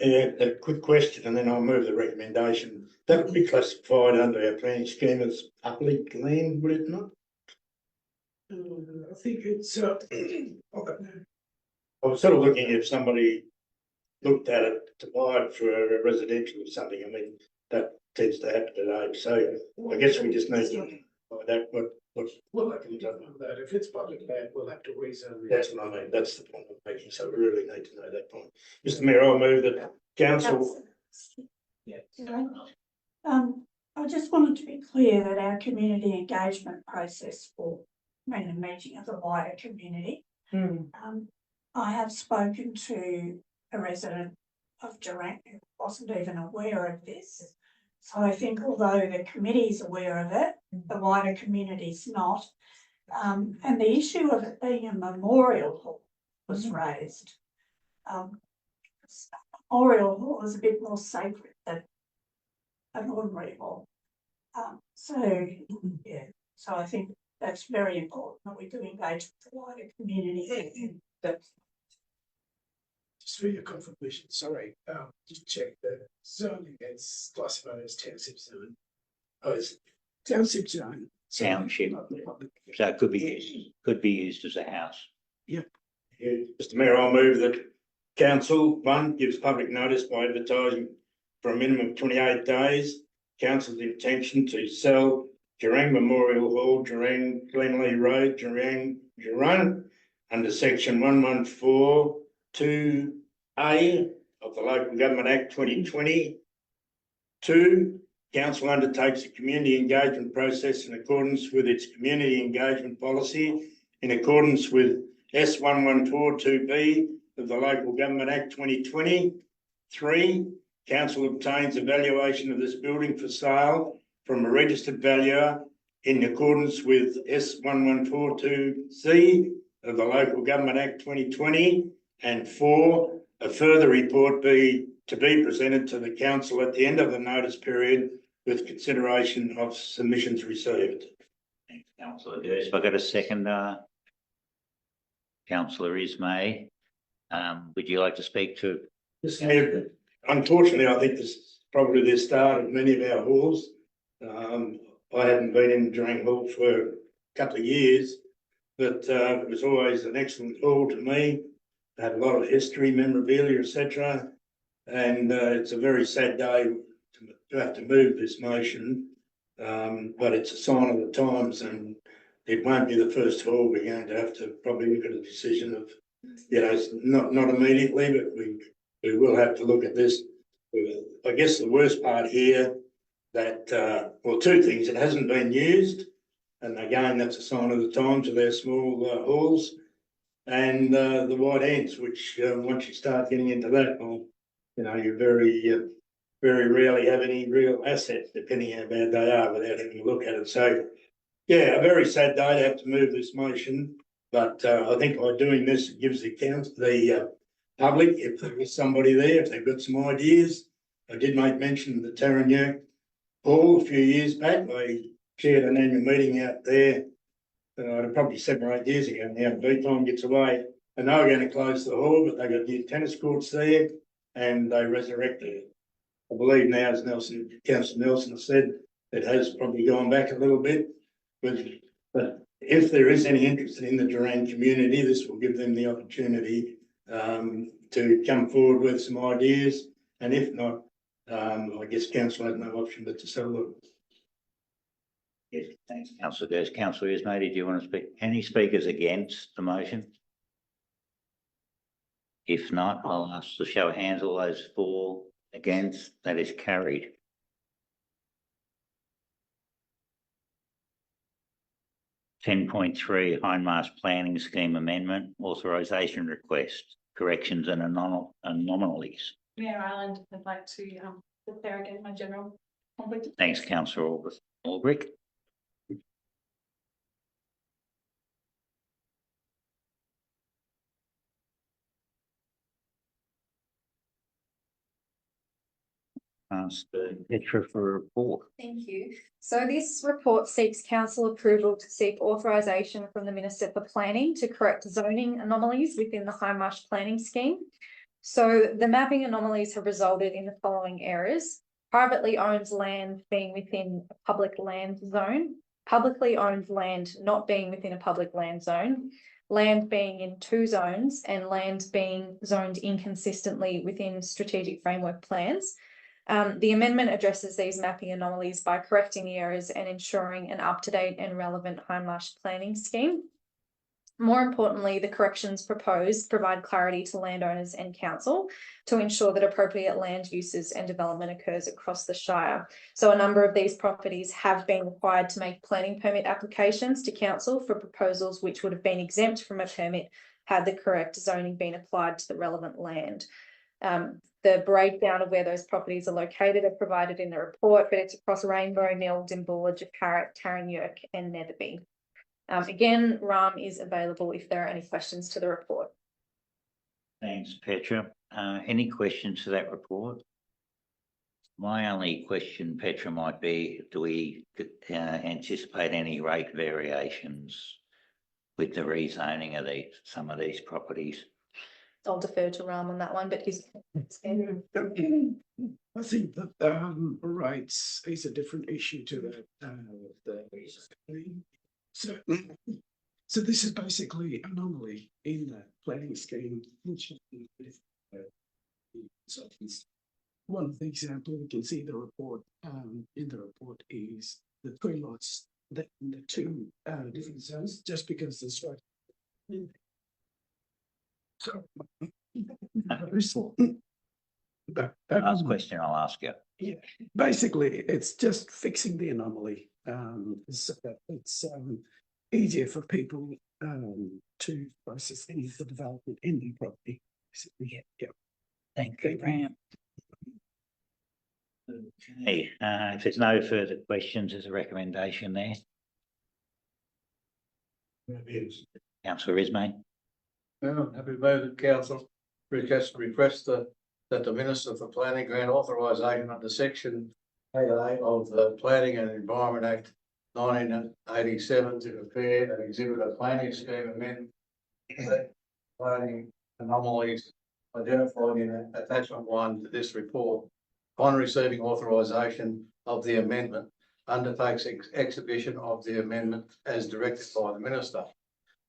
A quick question, and then I'll move the recommendation. That would be classified under our planning scheme as public land, would it not? I think it's I was sort of looking if somebody looked at it to buy it for a residential or something. I mean, that tends to happen today. So I guess we just need to find out well, I can tell them that if it's public land, we'll have to rezone. That's what I mean. That's the point I'm making. So we really need to know that point. Mr. Mayor, I'll move that council. I just wanted to be clear that our community engagement process for a meeting of the wider community. I have spoken to a resident of Jurang who wasn't even aware of this. So I think although the committee is aware of it, the wider community is not. And the issue of it being a memorial hall was raised. Memorial hall is a bit more sacred than an ordinary hall. So I think that's very important that we do engage with the wider community. just for your confirmation, sorry, just check the zoning, it's classified as township zone. Oh, it's township zone. So Township. public. So it could be used as a house. Yeah, Mr Mayor, I'll move that council, one, gives public notice by advertising for a minimum of 28 days. Council's intention to sell Jurang Memorial Hall, Jurang Glenlee Road, Jurang, under section 114(2)(a) of the Local Government Act 2020. 2, council undertakes a community engagement process in accordance with its community engagement policy in accordance with S1142B of the Local Government Act 2020. 3, council obtains a valuation of this building for sale from a registered valuer in accordance with S1142C of the Local Government Act 2020. And 4, a further report to be presented to the council at the end of the notice period with consideration of submissions received. Thanks, Councillor Durst. If I got a second, Councillor Ismay, would you like to speak to? Unfortunately, I think this is probably the start of many of our halls. I haven't been in Jurang Hall for a couple of years, but it was always an excellent hall to me. It had a lot of history, memorabilia, etc. And it's a very sad day to have to move this motion, but it's a sign of the times, and it won't be the first hall. We're going to have to probably look at a decision of, not immediately, but we will have to look at this. I guess the worst part here that, well, 2 things: it hasn't been used, and again, that's a sign of the times of their small halls, and the white ants, which once you start getting into that, well, you very rarely have any real assets, depending how bad they are, without having a look at it. So, yeah, a very sad day to have to move this motion, but I think by doing this, it gives the public, if there is somebody there, if they've got some ideas. I did make mention of the Tarranyark Hall a few years back. I chaired an annual meeting out there, probably 7 or 8 years ago now. Beat time gets away, and they were going to close the hall, but they got new tennis courts there, and they resurrected it. I believe now, as Councillor Nelson said, it has probably gone back a little bit, but if there is any interest in the Jurang community, this will give them the opportunity to come forward with some ideas, and if not, I guess council has no option but to sell them. Yes, thanks, Councillor Durst. Councillor Ismay, did you want to speak? Any speakers against the motion? If not, I'll ask the show of hands. All those for, against, that is carried. (10.3) Hindmarsh Planning Scheme Amendment Authorisation Request, Corrections and Anomalies. Mayor Ireland, I'd like to declare again my general conflict. Thanks, Councillor Albrick. Ask Petra for a report. Thank you. So this report seeks council approval to seek authorisation from the Minister for Planning to correct zoning anomalies within the Hindmarsh planning scheme. So the mapping anomalies have resulted in the following errors: privately owned land being within a public land zone, publicly owned land not being within a public land zone, land being in 2 zones, and land being zoned inconsistently within strategic framework plans. The amendment addresses these mapping anomalies by correcting the errors and ensuring an up-to-date and relevant Hindmarsh planning scheme. More importantly, the corrections proposed provide clarity to landowners and council to ensure that appropriate land uses and development occurs across the Shire. So a number of these properties have been required to make planning permit applications to council for proposals which would have been exempt from a permit had the correct zoning been applied to the relevant land. The breakdown of where those properties are located are provided in the report, but it's across Rainbow, Mill, Dimbulla, Jacarrat, Tarranyark and Netherby. Again, RAM is available if there are any questions to the report. Thanks, Petra. Any questions to that report? My only question, Petra, might be, do we anticipate any rate variations with the rezoning of some of these properties? I'll defer to Ram on that one, but he's. I think that rights is a different issue to that. So, so this is basically anomaly in the planning scheme, which so one of the examples we can see the report in the report is the three lots that in the two different zones, just because the structure. So Last question I'll ask you. yeah, basically, it's just fixing the anomaly, so that it's easier for people to process any of the development in the property. So, yeah, yeah. Thank you, Ram. Okay, if there's no further questions, there's a recommendation there. Councillor Ismay. Happy to move that council request that the Minister for Planning grant authorisation under section 88 of the Planning and Environment Act 1987 to prepare and exhibit a planning scheme amendment. Planning anomalies identified in attachment 1 to this report. On receiving authorisation of the amendment, undertakes exhibition of the amendment as directed by the Minister.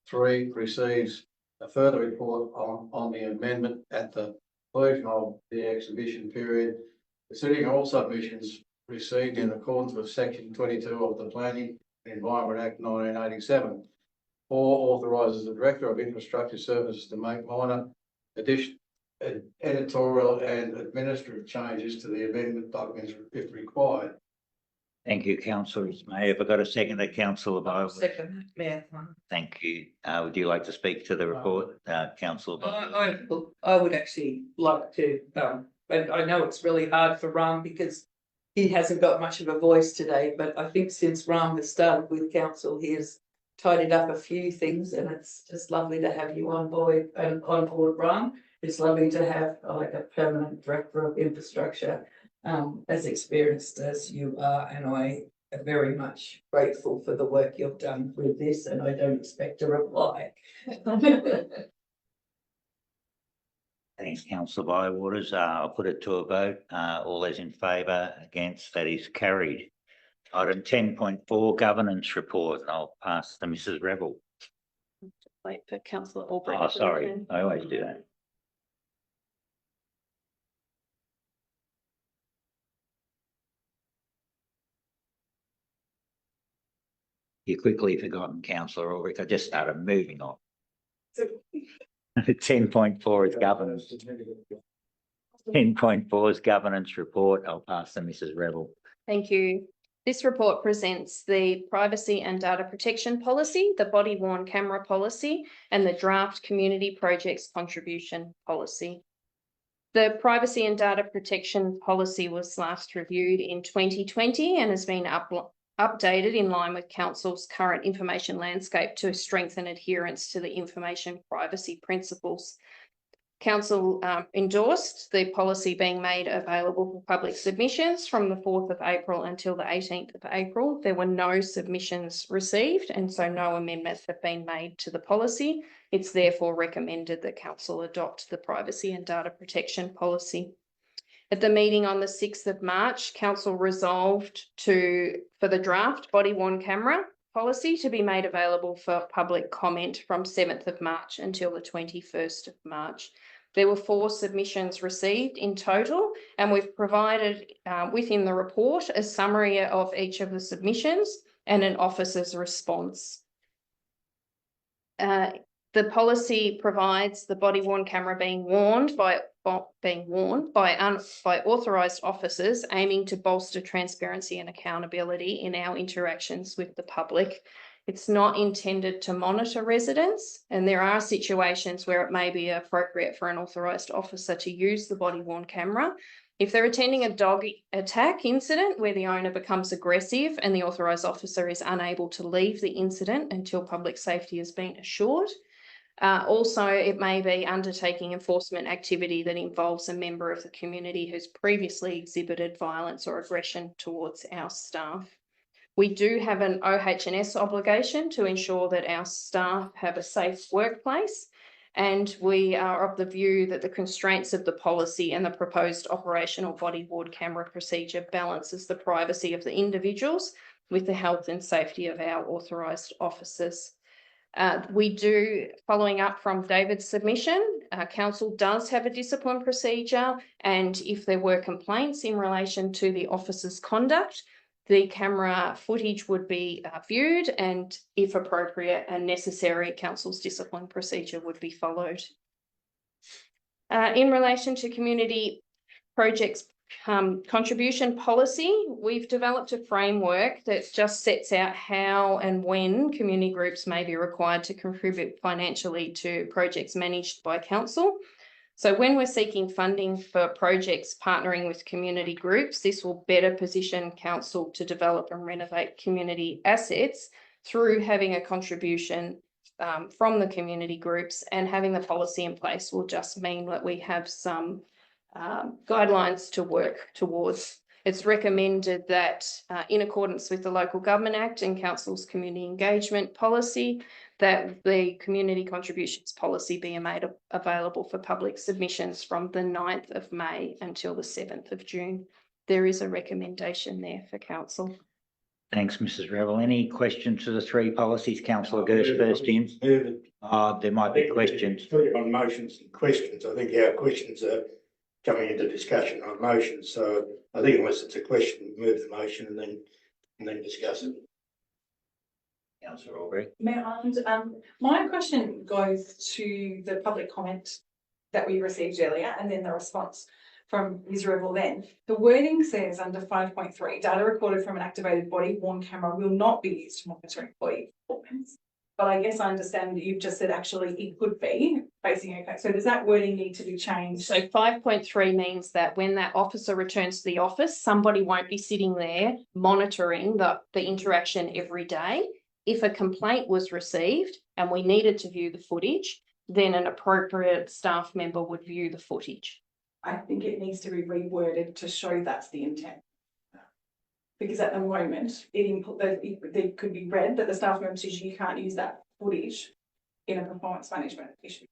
3, receives a further report on the amendment at the conclusion of the exhibition period. Considering all submissions received in accordance with section 22 of the Planning and Environment Act 1987. 4, authorises the Director of Infrastructure Services to make minor editorial and administrative changes to the amendment documents if required. Thank you, Councillor Ismay. Have I got a second to Councillor Bowe? Second, Mayor. Thank you. Would you like to speak to the report, Councillor Bowe? I would actually like to, and I know it's really hard for Ram because he hasn't got much of a voice today, but I think since Ram has started with council, he has tidied up a few things, and it's just lovely to have you on board, Ram. It's lovely to have like a permanent director of infrastructure, as experienced as you are, and I am very much grateful for the work you've done with this, and I don't expect a reply. Thanks, Councillor Bywaters. I'll put it to a vote. All those in favour, against, that is carried. Item 10.4, governance report. I'll pass to Mrs. Rebel. Wait for Councillor Albrecht. Oh, sorry, I always do that. You quickly forgotten, Councillor Ulrich. I just started moving on. 10.4 is governance. 10.4 is governance report. I'll pass to Mrs. Rebel. Thank you. This report presents the privacy and data protection policy, the body worn camera policy, and the draft community projects contribution policy. The privacy and data protection policy was last reviewed in 2020 and has been updated in line with Council's current information landscape to strengthen adherence to the information privacy principles. Council endorsed the policy being made available for public submissions from the 4th of April until the 18th of April. There were no submissions received, and so no amendments have been made to the policy. It's therefore recommended that Council adopt the privacy and data protection policy. At the meeting on the 6th of March, Council resolved for the draft body worn camera policy to be made available for public comment from 7th of March until the 21st of March. There were 4 submissions received in total, and we've provided within the report a summary of each of the submissions and an officer's response. The policy provides the body worn camera being worn by authorised officers, aiming to bolster transparency and accountability in our interactions with the public. It's not intended to monitor residents, and there are situations where it may be appropriate for an authorised officer to use the body worn camera. If they're attending a dog attack incident where the owner becomes aggressive and the authorised officer is unable to leave the incident until public safety has been assured. Also, it may be undertaking enforcement activity that involves a member of the community who's previously exhibited violence or aggression towards our staff. We do have an OH&S obligation to ensure that our staff have a safe workplace, And we are of the view that the constraints of the policy and the proposed operational body worn camera procedure balances the privacy of the individuals with the health and safety of our authorised officers. We do, following up from David's submission, council does have a discipline procedure, and if there were complaints in relation to the officer's conduct, the camera footage would be viewed, and if appropriate and necessary, council's discipline procedure would be followed. In relation to community projects contribution policy, we've developed a framework that just sets out how and when community groups may be required to contribute financially to projects managed by council. So when we're seeking funding for projects partnering with community groups, this will better position council to develop and renovate community assets through having a contribution from the community groups, and having the policy in place will just mean that we have some guidelines to work towards. It's recommended that in accordance with the Local Government Act and Council's community engagement policy, that the community contributions policy be made available for public submissions from the 9th of May until the 7th of June. There is a recommendation there for council. Thanks, Mrs. Revel. Any questions to the three policies? Councillor Gersh first in. There might be questions. On motions and questions, I think our questions are coming into discussion on motions. So I think unless it's a question, move the motion and then discuss it. Councillor Albury. Mayor Ireland, my question goes to the public comment that we received earlier and then the response from Ms. Revel then. The wording says under 5.3, data recorded from an activated body worn camera will not be used to monitor employee performance. But I guess I understand that you've just said actually it could be facing okay. So does that wording need to be changed? So 5.3 means that when that officer returns to the office, somebody won't be sitting there monitoring the interaction every day. If a complaint was received and we needed to view the footage, then an appropriate staff member would view the footage. I think it needs to be reworded to show that's the intent. Because at the moment, it could be read that the staff member says you can't use that footage in a performance management issue.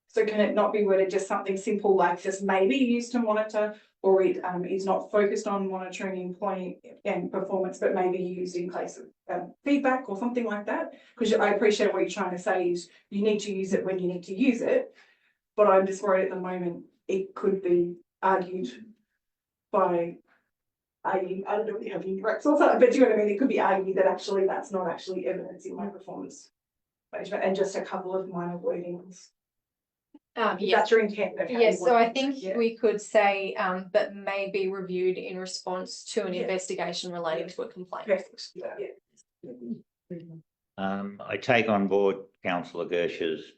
So can it not be worded just something simple like just maybe used to monitor, or it is not focused on monitoring employee and performance, but maybe used in place of feedback or something like that? Because I appreciate what you're trying to say is you need to use it when you need to use it, but I'm just worried at the moment it could be argued by I don't know if you have incorrect or something, but do you know what I mean? It could be argued that actually that's not actually evidence in my performance management, and just a couple of minor wordings. Yes. That's your intent. Okay. Yes, so I think Yeah. we could say that may be reviewed in response to an Yeah. investigation relating to a complaint. Perfect. Yeah. I take on board Councillor Gersh's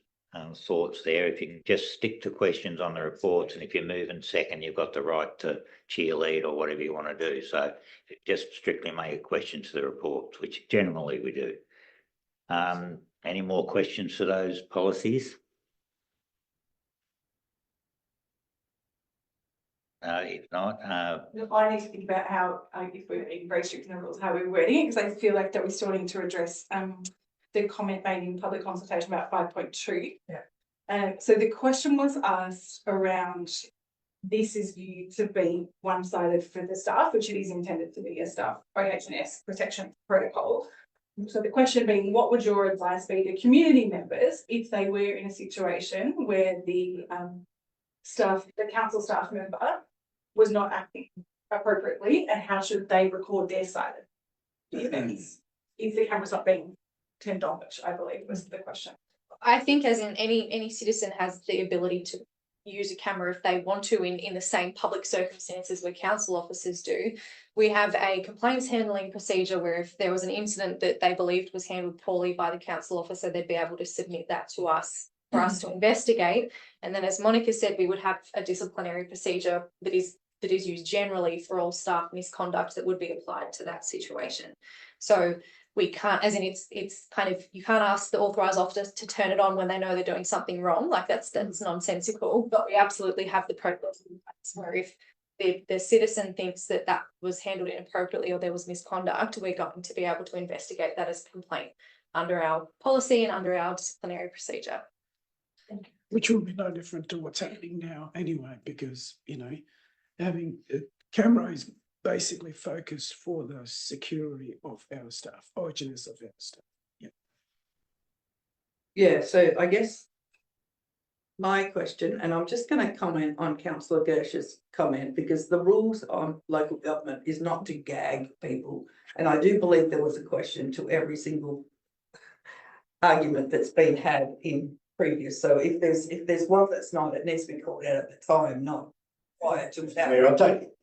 thoughts there. If you can just stick to questions on the reports, and if you're moving second, you've got the right to cheerlead or whatever you want to do. So just strictly make a question to the reports, which generally we do. Any more questions to those policies? If not, Look, I need to think about how, if we're being very strict in the rules, how we're wording it, because I feel like that we're still need to address the comment made in public consultation about 5.2. Yeah. So the question was asked around this is viewed to be one-sided for the staff, which it is intended to be a staff OH&S protection protocol. So the question being, what would your advice be to community members if they were in a situation where the council staff member was not acting appropriately, and how should they record their side of the events if the camera's not being turned on, which I believe was the question. I think as in any citizen has the ability to use a camera if they want to in the same public circumstances where council officers do. We have a complaints handling procedure where if there was an incident that they believed was handled poorly by the council officer, they'd be able to submit that to us for us to investigate. And then, as Monica said, we would have a disciplinary procedure that is used generally for all staff misconduct that would be applied to that situation. So we can't, as in it's kind of, you can't ask the authorised officer to turn it on when they know they're doing something wrong. Like that's nonsensical, but we absolutely have the process in place where if the citizen thinks that that was handled inappropriately or there was misconduct, we're going to be able to investigate that as a complaint under our policy and under our disciplinary procedure. which will be no different to what's happening now anyway, because, you know, having a camera is basically focused for the security of our staff, origins of our staff. Yeah, so I guess my question, and I'm just going to comment on Councillor Gersh's comment, because the rules on local government is not to gag people. And I do believe there was a question to every single argument that's been had in previous. So if there's one that's not, it needs to be called out at the time, not prior to that. Mayor, I take it.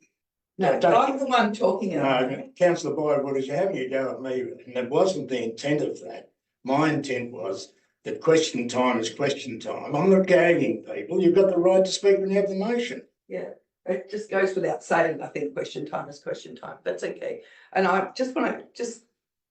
No, I'm the one talking about it. No, Councillor Bywater, you're having a go at me, and that wasn't the intent of that. My intent was that question time is question time. I'm not gagging people. You've got the right to speak when you have the motion. Yeah, it just goes without saying. I think question time is question time. That's okay. And I just want to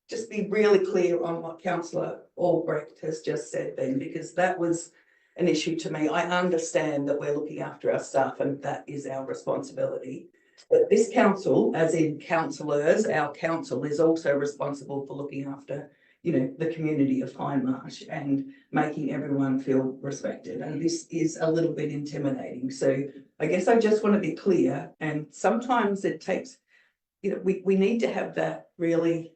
just be really clear on what Councillor Albrecht has just said then, because that was an issue to me. I understand that we're looking after our staff and that is our responsibility. But this council, as in councillors, our council is also responsible for looking after, you know, the community of Hindmarsh and making everyone feel respected. And this is a little bit intimidating. So I guess I just want to be clear. And sometimes it takes, you know, we need to have that really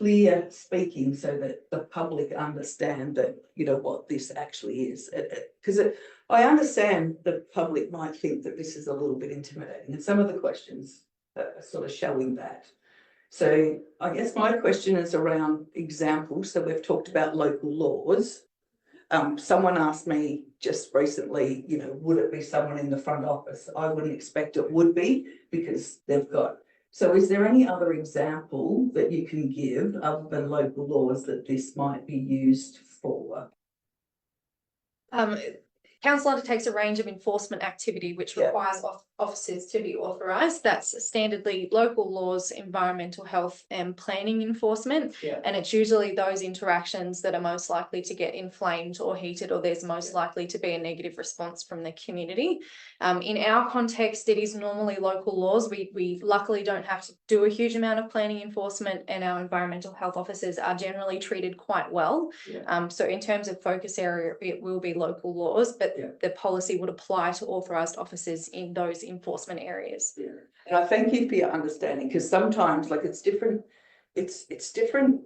clear speaking so that the public understand that, you know, what this actually is. Because I understand the public might think that this is a little bit intimidating, and some of the questions are sort of showing that. So I guess my question is around examples. So we've talked about local laws. Someone asked me just recently, you know, would it be someone in the front office? I wouldn't expect it would be, because they've got. So is there any other example that you can give other than local laws that this might be used for? Council undertakes a range of enforcement activity which requires officers to be authorised. That's standardly local laws, environmental health and planning enforcement. And it's usually those interactions that are most likely to get inflamed or heated, or there's most likely to be a negative response from the community. In our context, it is normally local laws. We luckily don't have to do a huge amount of planning enforcement, and our environmental health officers are generally treated quite well. So in terms of focus area, it will be local laws, but the policy would apply to authorised officers in those enforcement areas. And I thank you for your understanding, because sometimes, like, it's different, it's different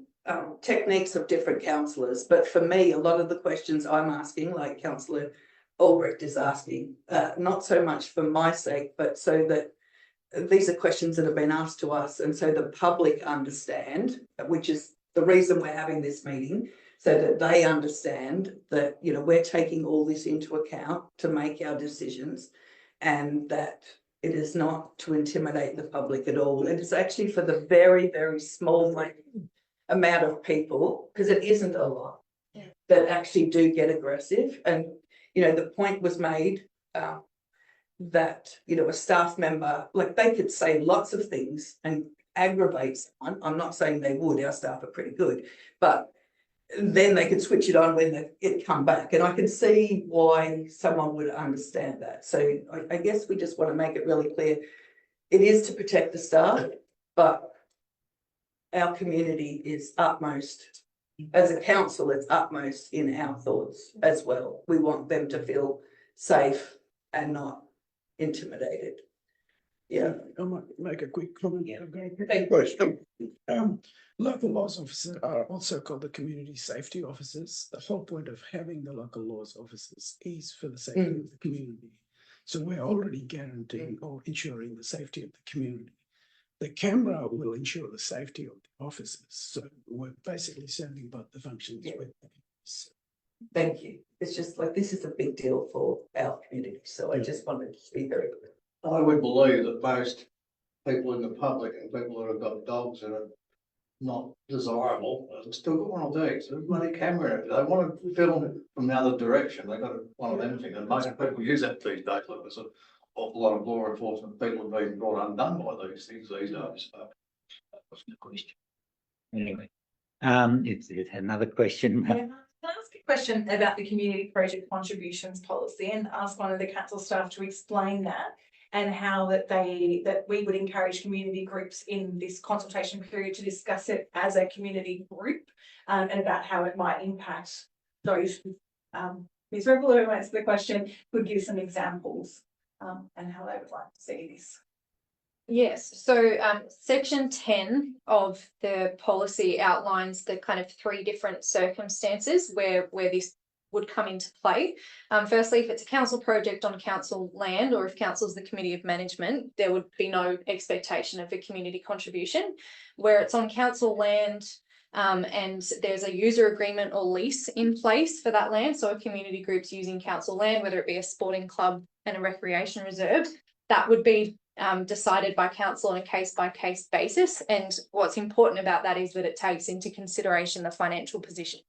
techniques of different councillors. But for me, a lot of the questions I'm asking, like Councillor Albrecht is asking, not so much for my sake, but so that these are questions that have been asked to us, and so the public understand, which is the reason we're having this meeting, so that they understand that, you know, we're taking all this into account to make our decisions, and that it is not to intimidate the public at all. It is actually for the very, very small amount of people, because it isn't a lot, that actually do get aggressive. And, you know, the point was made that, you know, a staff member, like, they could say lots of things and aggravate someone. I'm not saying they would, our staff are pretty good, but then they could switch it on when it come back. And I can see why someone would understand that. So I guess we just want to make it really clear. It is to protect the staff, but our community is utmost, as a council, it's utmost in our thoughts as well. We want them to feel safe and not intimidated. Yeah. I might make a quick comment. Thank you. Local laws officers are also called the community safety officers. The whole point of having the local laws officers is for the safety of the community. So we're already guaranteeing or ensuring the safety of the community. The camera will ensure the safety of the officers. So we're basically serving both the functions. Thank you. It's just like, this is a big deal for our community. So I just wanted to be very clear. I would believe that most people in the public and people that have got dogs that are not desirable have still got one of these. There's a bloody camera. They want to film from the other direction. They got one of them things, and most people use that these days. Look, there's an awful lot of law enforcement people have been brought undone by these things these days. So that was the question. Anyway, it's another question. Yeah. Can I ask a question about the community project contributions policy, and ask one of the council staff to explain that, and how that we would encourage community groups in this consultation period to discuss it as a community group, and about how it might impact those Ms Rebel, who answered the question, could give some examples and how they would like to see this. Yes, so section 10 of the policy outlines the kind of three different circumstances where this would come into play. Firstly, if it's a council project on council land, or if council's the committee of management, there would be no expectation of a community contribution. Where it's on council land, and there's a user agreement or lease in place for that land, so a community group's using council land, whether it be a sporting club and a recreation reserve, that would be decided by council on a case-by-case basis. And what's important about that is that it takes into consideration the financial position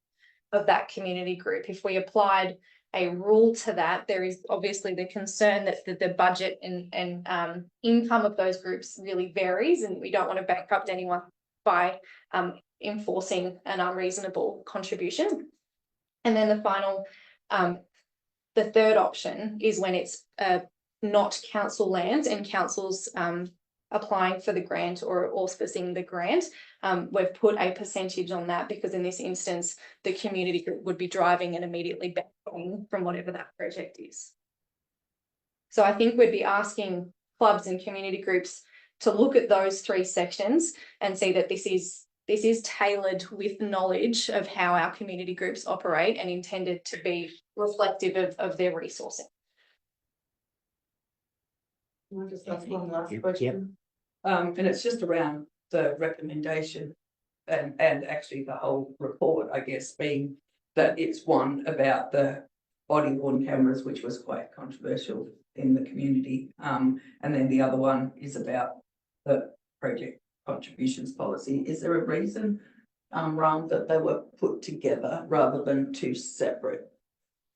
of that community group. If we applied a rule to that, there is obviously the concern that the budget and income of those groups really varies, and we don't want to bankrupt anyone by enforcing an unreasonable contribution. And then the final, the third option is when it's not council lands and councils applying for the grant or auspicing the grant. We've put a percentage on that because in this instance, the community group would be driving and immediately benefiting from whatever that project is. So I think we'd be asking clubs and community groups to look at those three sections and see that this is tailored with knowledge of how our community groups operate and intended to be reflective of their resourcing. Can I just ask one last Yep. question? And it's just around the recommendation and actually the whole report, I guess, being that it's one about the body worn cameras, which was quite controversial in the community. And then the other one is about the project contributions policy. Is there a reason, Ram, that they were put together rather than two separate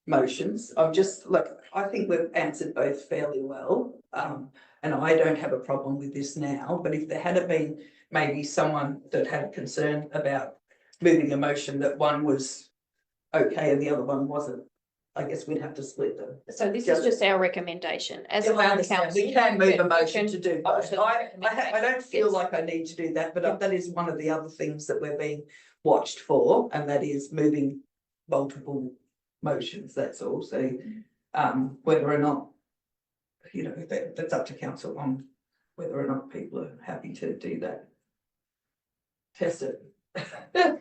motions? I'm just like, I think we've answered both fairly well. And I don't have a problem with this now, but if there had been maybe someone that had concern about moving a motion that one was okay and the other one wasn't, I guess we'd have to split them. So this is just our recommendation as a I understand. council. We can move a motion can to do both. I don't feel Yes. like I need to do that, but that is one of the other things that we're being watched for, and that is moving multiple motions, that's all. So whether or not, you know, that's up to council on whether or not people are happy to do that. Test it. There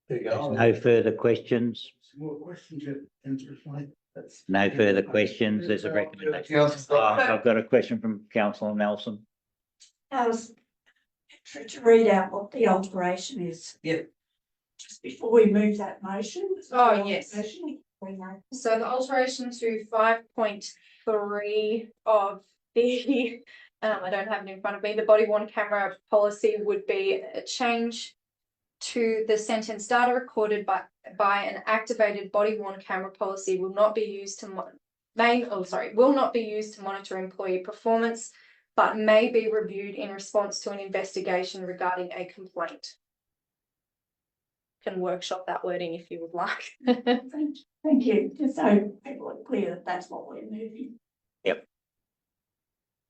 you go. No further questions. Some more questions, Councillor Slade? No further questions. There's a recommendation. I've got a question from Councillor Nelson. I was to read out what the alteration is. Yep. Just before we move that motion. Oh, yes. Motion, we know. So the alteration to 5.3 of the, I don't have it in front of me, the body worn camera policy would be a change to the sentence: data recorded by an activated body worn camera policy will not be used to will not be used to monitor employee performance, but may be reviewed in response to an investigation regarding a complaint. Can workshop that wording if you would like. Thank you. Just so people are clear that that's what we're moving. Yep.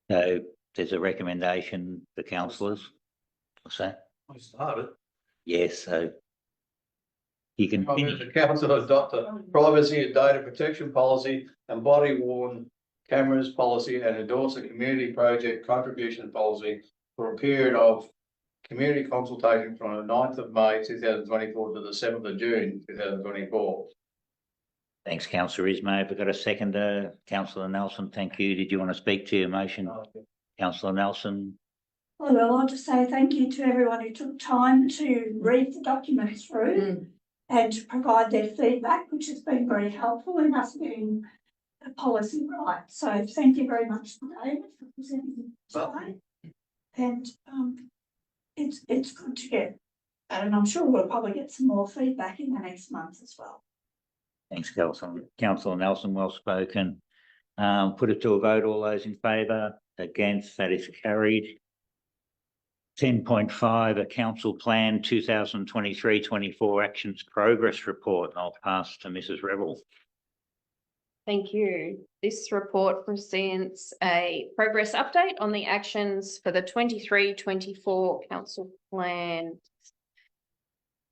So there's a recommendation for councillors. What's that? I started. Yes, so you can I move finish. the council adopt a privacy and data protection policy and body worn cameras policy and endorse a community project contribution policy for a period of community consultation from the 9th of May 2024 to the 7th of June 2024. Thanks, Councillor Ismay. We've got a seconder, Councillor Nelson. Thank you. Did you want to speak to your motion? Councillor Nelson. Well, I'd like to say thank you to everyone who took time to read the documents through and to provide their feedback, which has been very helpful in us getting the policy right. So thank you very much, David, for presenting today. And it's good to get, and I'm sure we'll probably get some more feedback in the next month as well. Thanks, Councillor Nelson. Well spoken. Put it to a vote. All those in favour? Against? That is carried. 10.5, a council plan 2023-24 actions progress report. I'll pass to Mrs. Rebel. Thank you. This report presents a progress update on the actions for the 23-24 council plan.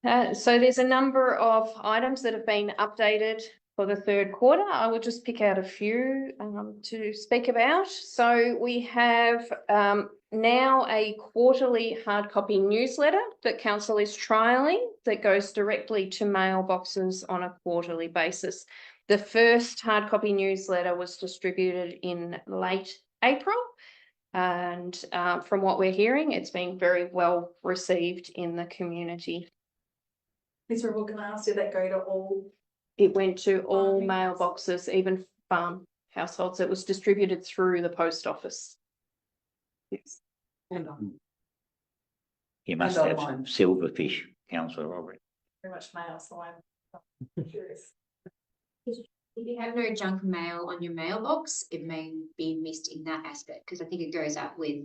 So there's a number of items that have been updated for the third quarter. I will just pick out a few to speak about. So we have now a quarterly hard copy newsletter that council is trialling that goes directly to mailboxes on a quarterly basis. The first hard copy newsletter was distributed in late April. And from what we're hearing, it's been very well received in the community. Ms. Rebel, can I ask, did that go to all? It went to all Farming. mailboxes, even farm households. It was distributed through the post office. Yes. And You must And have online. silverfish, councillor Robert. Very much mail, so I'm curious. If you have no junk mail on your mailbox, it may be missed in that aspect, because I think it goes out with,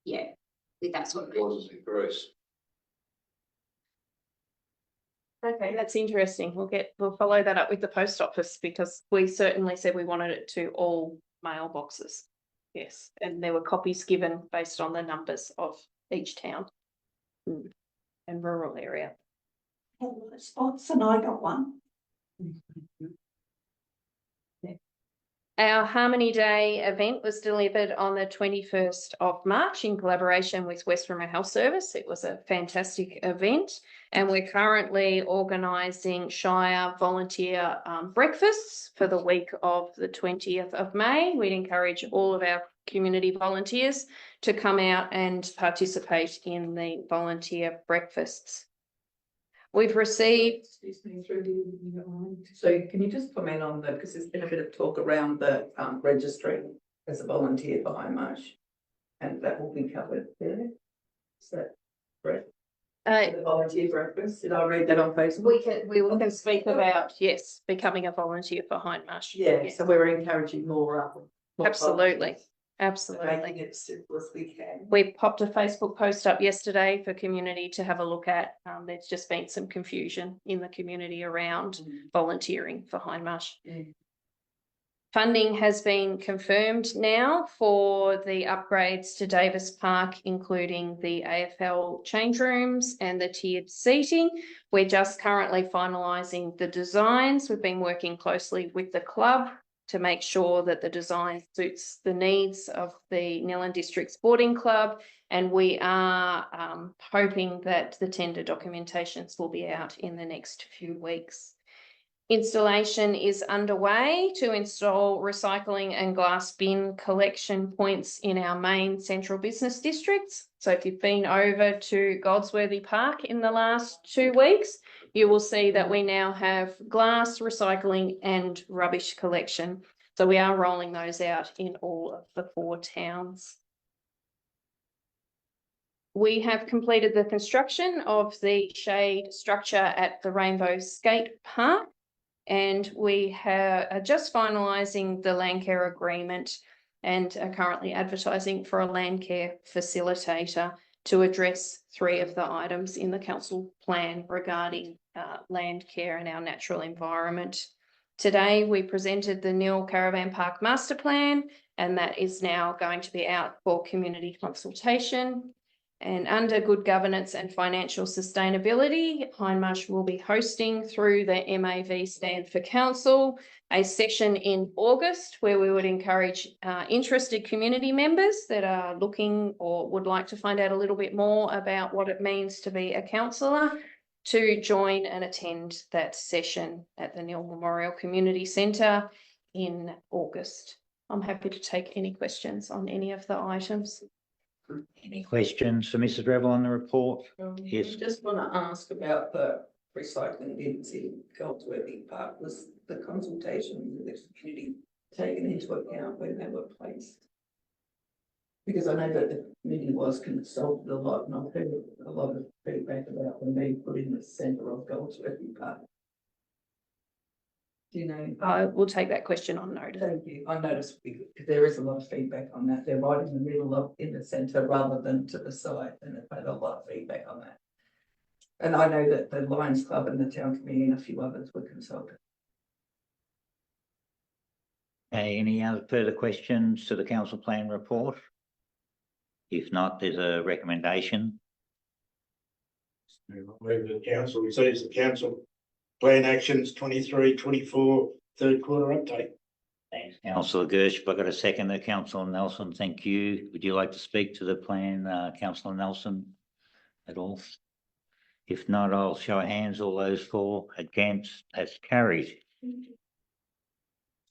with that sort of mail. Okay, that's interesting. We'll follow that up with the post office, because we certainly said we wanted it to all mailboxes. Yes, and there were copies given based on the numbers of each town and rural area. Had a response and I got one. Our Harmony Day event was delivered on the 21st of March in collaboration with West Rimmer Health Service. It was a fantastic event, and we're currently organising Shire volunteer breakfasts for the week of the 20th of May. We'd encourage all of our community volunteers to come out and participate in the volunteer breakfasts. We've received. Excuse me, through the, so can you just comment on that, because there's been a bit of talk around the registering as a volunteer for Hindmarsh, and that will be covered there. Is that correct? The volunteer breakfast, did I read that on Facebook? We can speak about, yes, becoming a volunteer for Hindmarsh. Yeah, so we're encouraging more. Absolutely. volunteers, Absolutely. making it as simple as we can. We popped a Facebook post up yesterday for community to have a look at. There's just been some confusion in the community around volunteering for Hindmarsh. Funding has been confirmed now for the upgrades to Davis Park, including the AFL change rooms and the tiered seating. We're just currently finalising the designs. We've been working closely with the club to make sure that the design suits the needs of the Nillan District Sporting Club, and we are hoping that the tender documentations will be out in the next few weeks. Installation is underway to install recycling and glass bin collection points in our main central business districts. So if you've been over to Goldsworthy Park in the last 2 weeks, you will see that we now have glass recycling and rubbish collection. So we are rolling those out in all of the 4 towns. We have completed the construction of the shade structure at the Rainbow Skate Park, and we are just finalising the land care agreement and are currently advertising for a land care facilitator to address 3 of the items in the council plan regarding land care and our natural environment. Today, we presented the Nil Caravan Park Master Plan, and that is now going to be out for community consultation. And under good governance and financial sustainability, Hindmarsh will be hosting through the MAV Stand for Council a session in August where we would encourage interested community members that are looking or would like to find out a little bit more about what it means to be a councillor to join and attend that session at the Nil Memorial Community Centre in August. I'm happy to take any questions on any of the items. Any questions for Mrs. Revel on the report? Yes. I just want to ask about the recycling bins in Goldsworthy Park. Was the consultation with the community taken into account when they were placed? Because I know that the committee was consulted a lot, and I've heard a lot of feedback about when they put in the centre of Goldsworthy Park. Do you know? I will take that question on notice. Thank you. I noticed because there is a lot of feedback on that. They're right in the middle of in the centre rather than to the side, and they've had a lot of feedback on that. And I know that the Lions Club and the town committee and a few others were consulted. Any other further questions to the council plan report? If not, there's a recommendation. Move the council receives the council plan actions 23-24 third quarter update. Thanks, councillor Gersh. If I got a second there, councillor Nelson, thank you. Would you like to speak to the plan, councillor Nelson at all? If not, I'll show of hands. All those for, against, that's carried.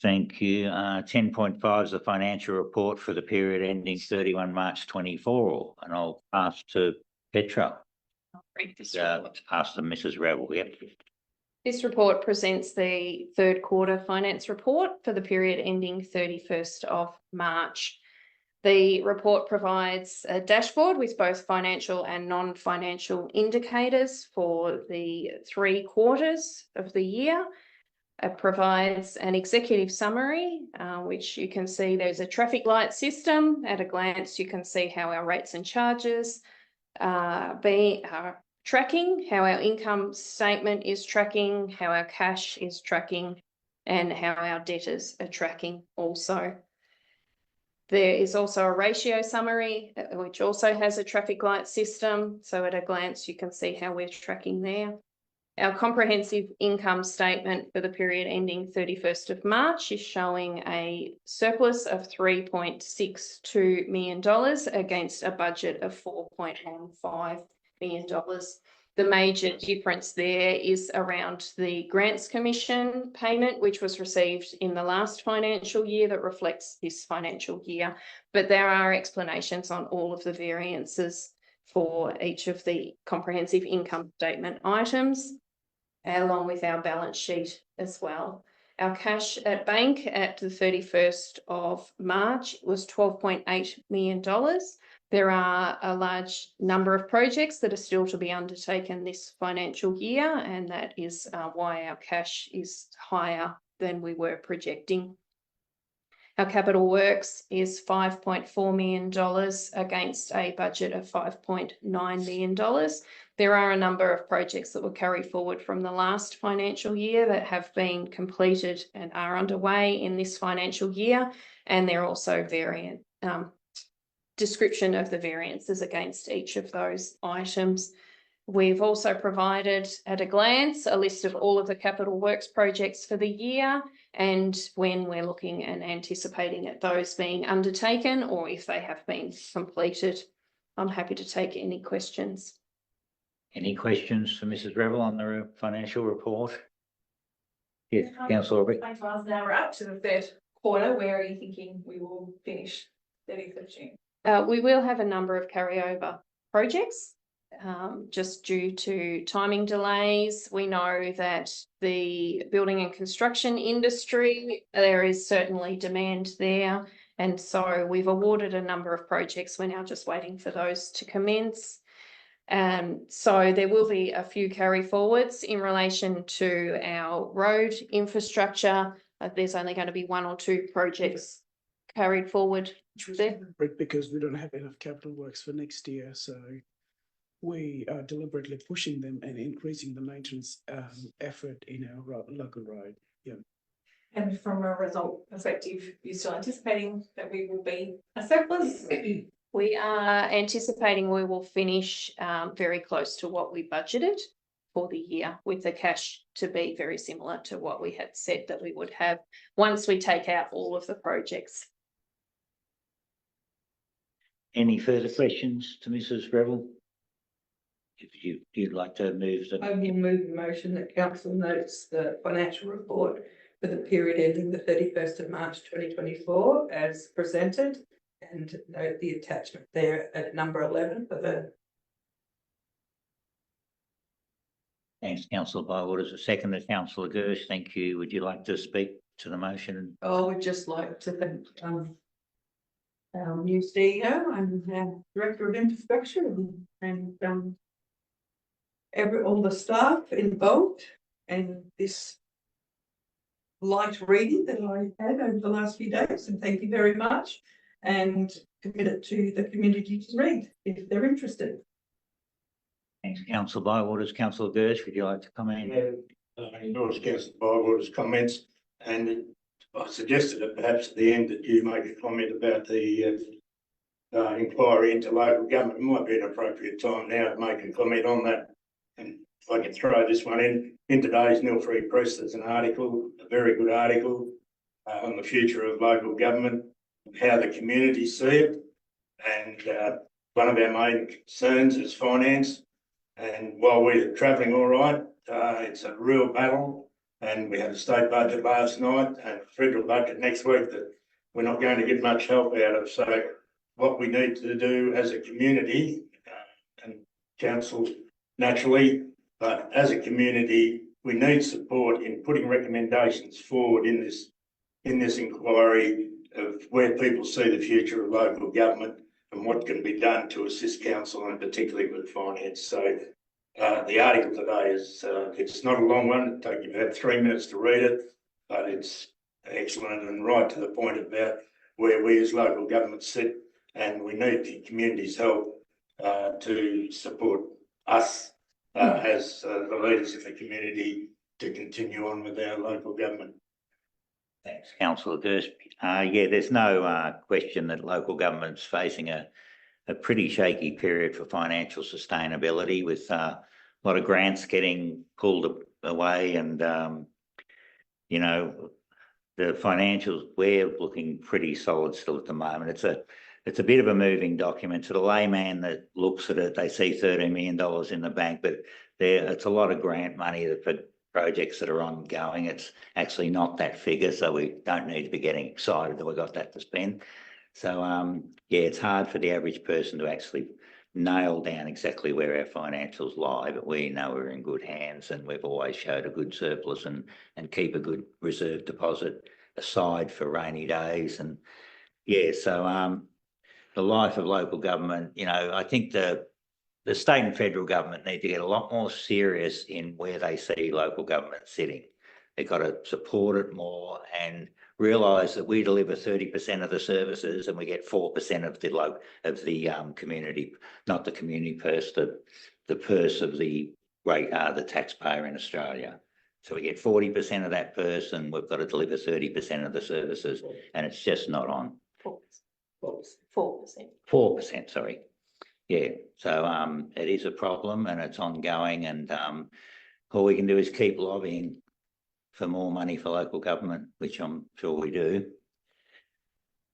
Thank you. 10.5 is the financial report for the period ending 31 March 24, and I'll pass to Petra. I'll read this Uh, report. pass to Mrs. Revel. Yep. This report presents the third quarter finance report for the period ending 31st of March. The report provides a dashboard with both financial and non-financial indicators for the 3 quarters of the year. It provides an executive summary, which you can see there's a traffic light system. At a glance, you can see how our rates and charges are tracking, how our income statement is tracking, how our cash is tracking, and how our debtors are tracking also. There is also a ratio summary, which also has a traffic light system. So at a glance, you can see how we're tracking there. Our comprehensive income statement for the period ending 31st of March is showing a surplus of $3.62 million against a budget of $4.15 million. The major difference there is around the Grants Commission payment, which was received in the last financial year that reflects this financial year. But there are explanations on all of the variances for each of the comprehensive income statement items, along with our balance sheet as well. Our cash at bank at the 31st of March was $12.8 million. There are a large number of projects that are still to be undertaken this financial year, and that is why our cash is higher than we were projecting. Our capital works is $5.4 million against a budget of $5.9 million. There are a number of projects that were carried forward from the last financial year that have been completed and are underway in this financial year, and they're also variant description of the variances against each of those items. We've also provided at a glance a list of all of the capital works projects for the year and when we're looking and anticipating at those being undertaken or if they have been completed. I'm happy to take any questions. Any questions for Mrs. Revel on the financial report? Yes, councillor Roberts. Now we're up to the third quarter. Where are you thinking we will finish 30th of June? We will have a number of carryover projects. Just due to timing delays. We know that the building and construction industry, there is certainly demand there. And so we've awarded a number of projects. We're now just waiting for those to commence. So there will be a few carry forwards in relation to our road infrastructure. There's only going to be 1 or 2 projects carried forward there. Because we don't have enough capital works for next year, so we are deliberately pushing them and increasing the maintenance effort in our local road. Yeah. And from a result perspective, you're still anticipating that we will be a surplus? We are anticipating we will finish very close to what we budgeted for the year, with the cash to be very similar to what we had said that we would have once we take out all of the projects. Any further questions to Mrs. Revel? If you'd like to move the. I will move the motion that council notes the financial report for the period ending the 31st of March 2024 as presented, and note the attachment there at number 11 for the. Thanks, councillor Bywater. A second to councillor Gersh. Thank you. Would you like to speak to the motion? I would just like to thank our new CEO and Director of Infrastructure and all the staff involved in this light reading that I had over the last few days, and thank you very much, and commit it to the community to read if they're interested. Thanks, councillor Bywater. Councillor Gersh, would you like to comment? Yeah, endorse councillor Bywater's comments, and I suggested that perhaps at the end that you make a comment about the inquiry into local government. It might be an appropriate time now to make a comment on that. And if I can throw this one in today's Nil Free Press, there's an article, a very good article, on the future of local government, and how the community see it. And one of our main concerns is finance. And while we're travelling all right, it's a real battle. And we had a state budget last night and a federal budget next week that we're not going to get much help out of. So what we need to do as a community, and council naturally, but as a community, we need support in putting recommendations forward in this inquiry of where people see the future of local government and what can be done to assist council, and particularly with finance. So the article today is, it's not a long one, it'll take you about 3 minutes to read it, but it's excellent and right to the point about where we as local government sit, and we need the community's help to support us as the leaders of the community to continue on with our local government. Thanks, Councillor Durst. Yeah, there's no question that local government's facing a pretty shaky period for financial sustainability, with a lot of grants getting pulled away, and you know, the financials, we're looking pretty solid still at the moment. It's a bit of a moving document. To the layman that looks at it, they see $13 million in the bank, but it's a lot of grant money for projects that are ongoing. It's actually not that figure, so we don't need to be getting excited that we got that to spend. So yeah, it's hard for the average person to actually nail down exactly where our financials lie, but we know we're in good hands, and we've always showed a good surplus and keep a good reserve deposit aside for rainy days. And yeah, so the life of local government, you know, I think the state and federal government need to get a lot more serious in where they see local government sitting. They've got to support it more and realise that we deliver 30% of the services and we get 4% of the community, not the community purse, the purse of the taxpayer in Australia. So we get 40% of that purse, and we've got to deliver 30% of the services, and it's just not on. 4%. 4%, sorry. Yeah, so it is a problem and it's ongoing, and all we can do is keep lobbying for more money for local government, which I'm sure we do.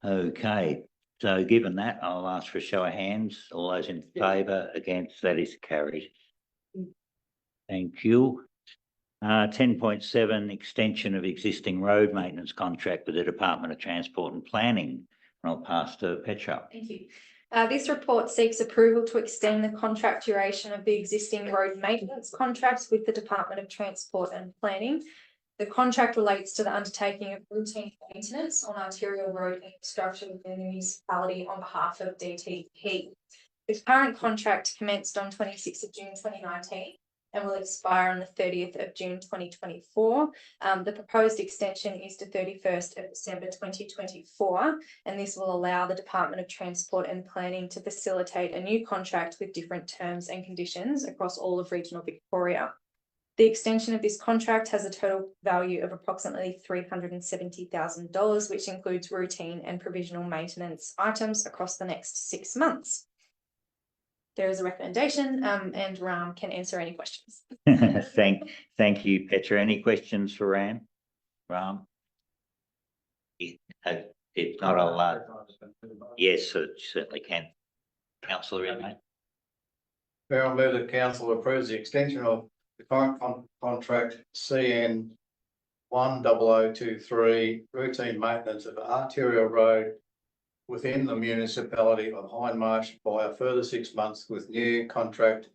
Okay, so given that, I'll ask for a show of hands. All those in favour, against, that is carried. Thank you. 10.7, extension of existing road maintenance contract with the Department of Transport and Planning. And I'll pass to Petra. Thank you. This report seeks approval to extend the contract duration of the existing road maintenance contracts with the Department of Transport and Planning. The contract relates to the undertaking of routine maintenance on arterial road infrastructure within the municipality on behalf of DTP. The current contract commenced on 26th of June 2019 and will expire on the 30th of June 2024. The proposed extension is to 31st of December 2024, and this will allow the Department of Transport and Planning to facilitate a new contract with different terms and conditions across all of regional Victoria. The extension of this contract has a total value of approximately $370,000, which includes routine and provisional maintenance items across the next 6 months. There is a recommendation, and Ram can answer any questions. Thank you, Petra. Any questions for Ram? If not, I'll yes, it certainly can. Councillor Inmate. I'll move that council approves the extension of the current contract CN 10023 routine maintenance of arterial road within the municipality of Hindmarsh by a further 6 months, with new contract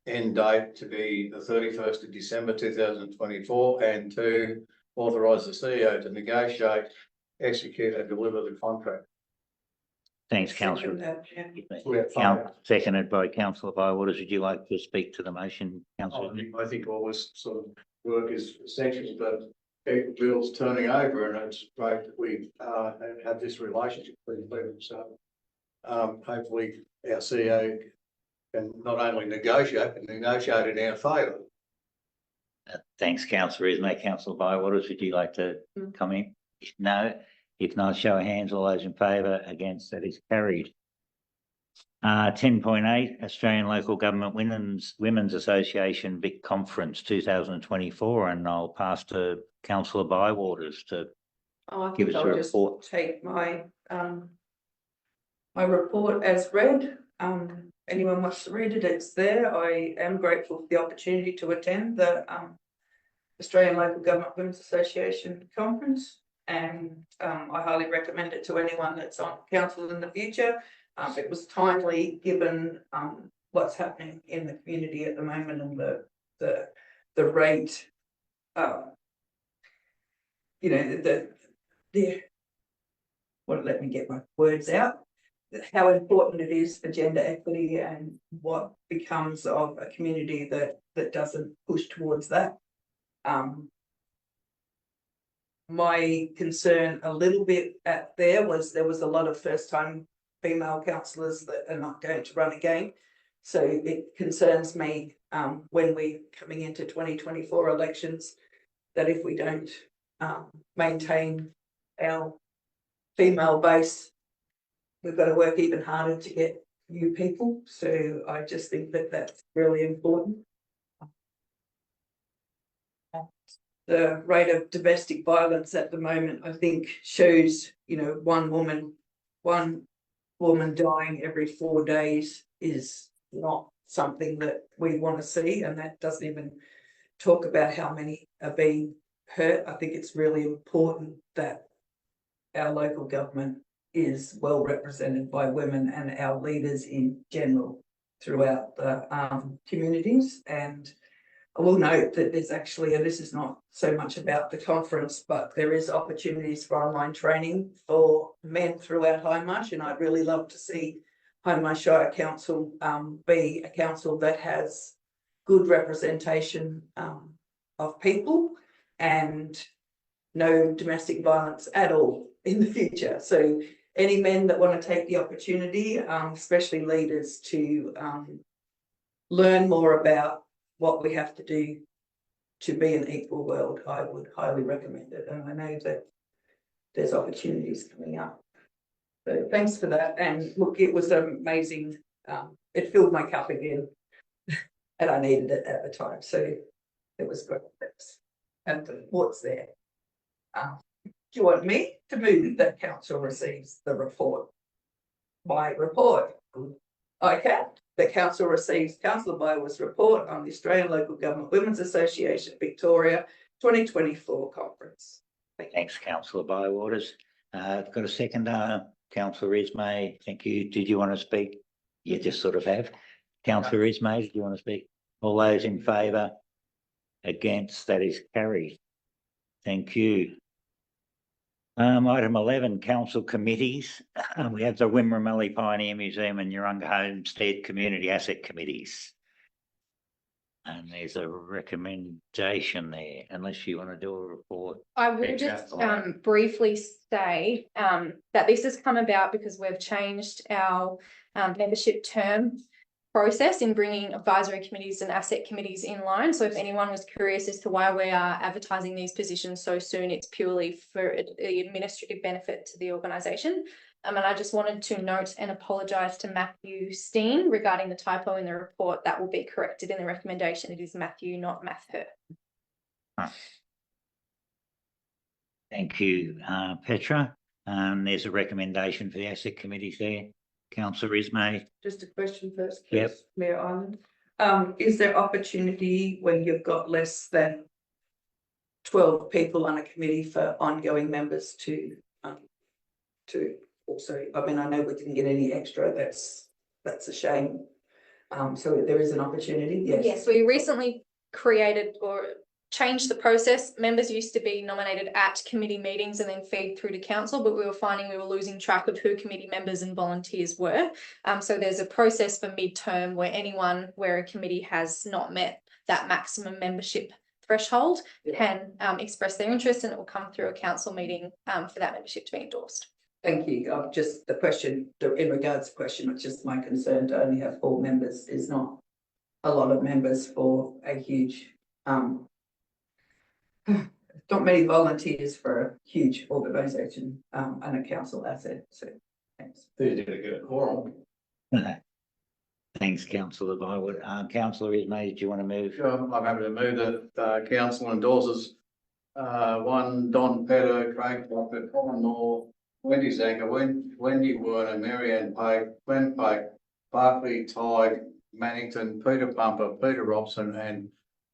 end date to be the 31st of December 2024, and to authorise the CEO to negotiate, execute and deliver the contract. Thanks, Councillor. Seconded by Councillor Bywaters. Would you like to speak to the motion, Councillor? I think all this sort of work is essential, but people bills turning over, and it's great that we have this relationship with people. So hopefully our CEO can not only negotiate, but negotiate in our favour. Thanks, Councillor Ismay. Councillor Bywaters, would you like to comment? No. If not, show of hands. All those in favour, against, that is carried. 10.8 Australian Local Government Women's Association Vic Conference 2024, and I'll pass to Councillor Bywaters to Oh, I give think us a I'll just report. take my report as read. Anyone wants to read it, it's there. I am grateful for the opportunity to attend the Australian Local Government Women's Association Conference, and I highly recommend it to anyone that's on council in the future. It was timely given what's happening in the community at the moment and the rate, you know, let me get my words out, how important it is for gender equity and what becomes of a community that doesn't push towards that. My concern a little bit there was a lot of first-time female councillors that are not going to run again. So it concerns me when we're coming into 2024 elections, that if we don't maintain our female base, we've got to work even harder to get new people. So I just think that that's really important. The rate of domestic violence at the moment, I think, shows, you know, one woman dying every 4 days is not something that we want to see, and that doesn't even talk about how many are being hurt. I think it's really important that our local government is well represented by women and our leaders in general throughout the communities. And I will note that there's actually, and this is not so much about the conference, but there is opportunities for online training for men throughout Hindmarsh, and I'd really love to see Hindmarsh Shire Council be a council that has good representation of people and no domestic violence at all in the future. So any men that want to take the opportunity, especially leaders, to learn more about what we have to do to be an equal world, I would highly recommend it. And I know that there's opportunities coming up. So thanks for that. And look, it was amazing. It filled my cup again and I needed it at the time. So it was great. And the report's there. Do you want me to move that council receives the report? My report. Okay. The council receives Councillor Bywaters' report on the Australian Local Government Women's Association Victoria 2024 conference. Thanks, Councillor Bywaters. I've got a second, Councillor Ismay. Thank you. Did you want to speak? You just sort of have. Councillor Ismay, do you want to speak? All those in favour? Against? That is carried. Thank you. Item 11, council committees. We have the Wimmera Pioneer Museum and Urunga Homestead Community Asset Committees. And there's a recommendation there, unless you want to do a report. I will just briefly say that this has come about because we've changed our membership term process in bringing advisory committees and asset committees in line. So if anyone was curious as to why we are advertising these positions so soon, it's purely for the administrative benefit to the organisation. And I just wanted to note and apologise to Matthew Steen regarding the typo in the report. That will be corrected in the recommendation. It is Matthew, not Mather. Thank you, Petra. There's a recommendation for the asset committees there. Councillor Ismay. Just a question first, please, yep. Mayor Island. Is there opportunity when you've got less than 12 people on a committee for ongoing members to also, I mean, I know we didn't get any extra, that's a shame. So there is an opportunity, yes. Yes, we recently created or changed the process. Members used to be nominated at committee meetings and then feed through to council, but we were finding we were losing track of who committee members and volunteers were. So there's a process for midterm where a committee has not met that maximum membership threshold can express their interest, and it will come through a council meeting for that membership to be endorsed. Thank you. Just the question, in regards to the question, which is my concern, to only have 4 members is not a lot of members for a huge not many volunteers for a huge organisation and a council asset. So thanks. They did a good quorum. Thanks, councillor Bywood. Councillor Ismay, do you want to move? Sure, I'm happy to move that, council endorses, one, Don Petto, Craig Crocker, Colin Moore, Wendy Zanker, Wendy Werner, Marianne Pike, Glenn Pike, Barclay Tighe, Mannington, Peter Pumper, Peter Robson, and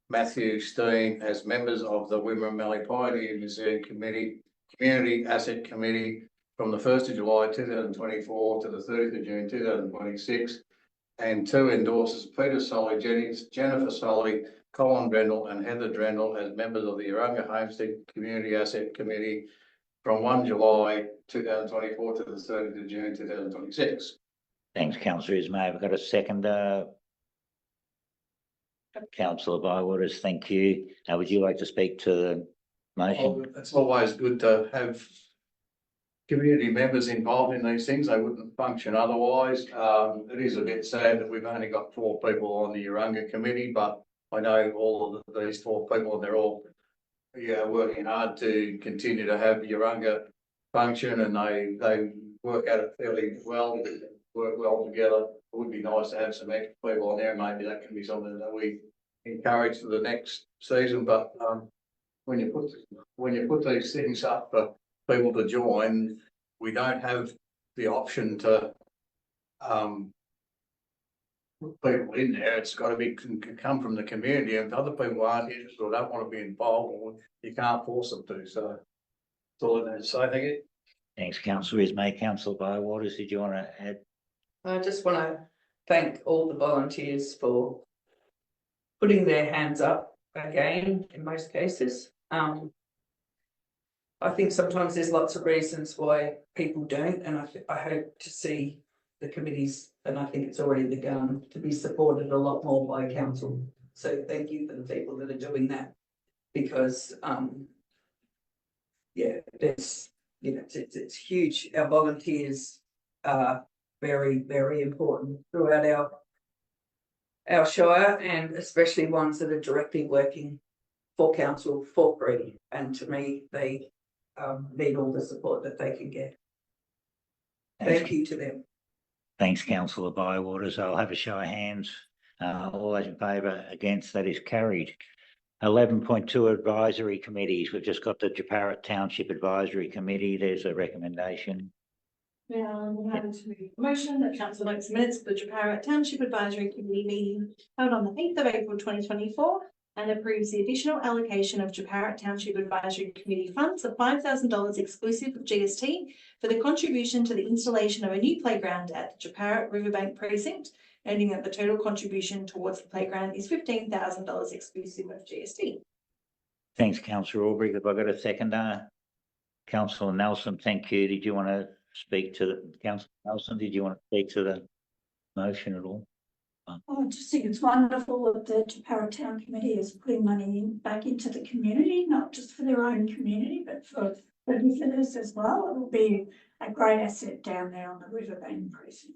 Matthew Steen as members of the Wimmera Pioneer Museum Committee, Community Asset Committee from the 1st of July 2024 to the 30th of June 2026. And 2, endorses Peter Solly Jennings, Jennifer Solly, Colin Drendel and Heather Drendel as members of the Urunga Homestead Community Asset Committee from 1 July 2024 to the 30th of June 2026. Thanks, councillor Ismay. We've got a second, councillor Bywaters, thank you. Would you like to speak to the motion? It's always good to have community members involved in these things. They wouldn't function otherwise. It is a bit sad that we've only got 4 people on the Urunga committee, but I know all of these 4 people, and they're all working hard to continue to have Urunga function, and they work at it fairly well, work well together. It would be nice to have some extra people on there. Maybe that can be something that we encourage for the next season. But when you put these things up for people to join, we don't have the option to put people in there. It's got to come from the community, and if other people aren't interested or don't want to be involved, you can't force them to. So that's all I need to say. Thank you. Thanks, councillor Ismay. Councillor Bywaters, did you want to add? I just want to thank all the volunteers for putting their hands up again in most cases. I think sometimes there's lots of reasons why people don't, and I hope to see the committees, and I think it's already begun to be supported a lot more by council. So thank you for the people that are doing that, because there's it's huge. Our volunteers are very, very important throughout our shire, and especially ones that are directly working for council for free. And to me, they need all the support that they can get. Thank you to them. Thanks, councillor Bywaters. I'll have a show of hands. All those in favour, against, that is carried. 11.2 advisory committees. We've just got the Jeparat Township Advisory Committee. There's a recommendation. I'm happy to move a motion that council notes minutes of the Jeparat Township Advisory Committee meeting held on the 8th of April 2024 and approves the additional allocation of Jeparat Township Advisory Committee funds of $5,000 exclusive of GST for the contribution to the installation of a new playground at the Jeparat Riverbank Precinct, noting that the total contribution towards the playground is $15,000 exclusive of GST. Thanks, councillor Aubrey. Have I got a seconder? Councillor Nelson, thank you. Did you want to speak to the councillor Nelson? Did you want to speak to the motion at all? I just think it's wonderful that the Jeparat Town Committee is putting money back into the community, not just for their own community, but for visitors as well. It will be a great asset down there on the Riverbank Precinct.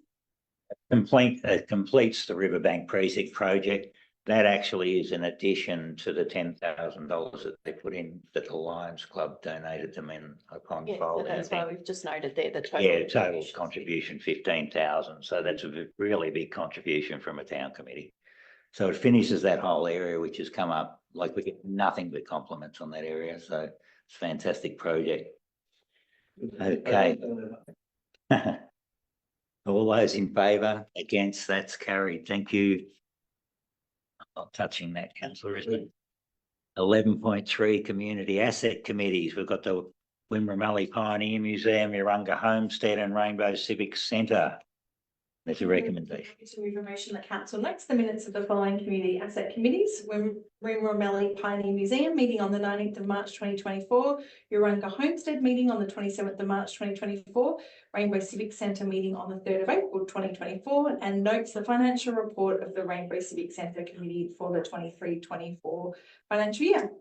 Completes the Riverbank Precinct project. That actually is in addition to the $10,000 that they put in, that the Lions Club donated them in upon folding. That's why we've just noted there the total. Yeah, total contribution 15,000. So that's a really big contribution from a town committee. So it finishes that whole area, which has come up, like we get nothing but compliments on that area. So it's a fantastic project. Okay. All those in favour, against, that's carried. Thank you. I'm not touching that, councillor, isn't it? 11.3 community asset committees. We've got the Wimmera Pioneer Museum, Urunga Homestead and Rainbow Civic Centre. There's a recommendation. To move a motion that council notes the minutes of the following community asset committees: Wimmera Pioneer Museum meeting on the 19th of March 2024, Urunga Homestead meeting on the 27th of March 2024, Rainbow Civic Centre meeting on the 3rd of April 2024, and notes the financial report of the Rainbow Civic Centre Committee for the 23-24 financial year.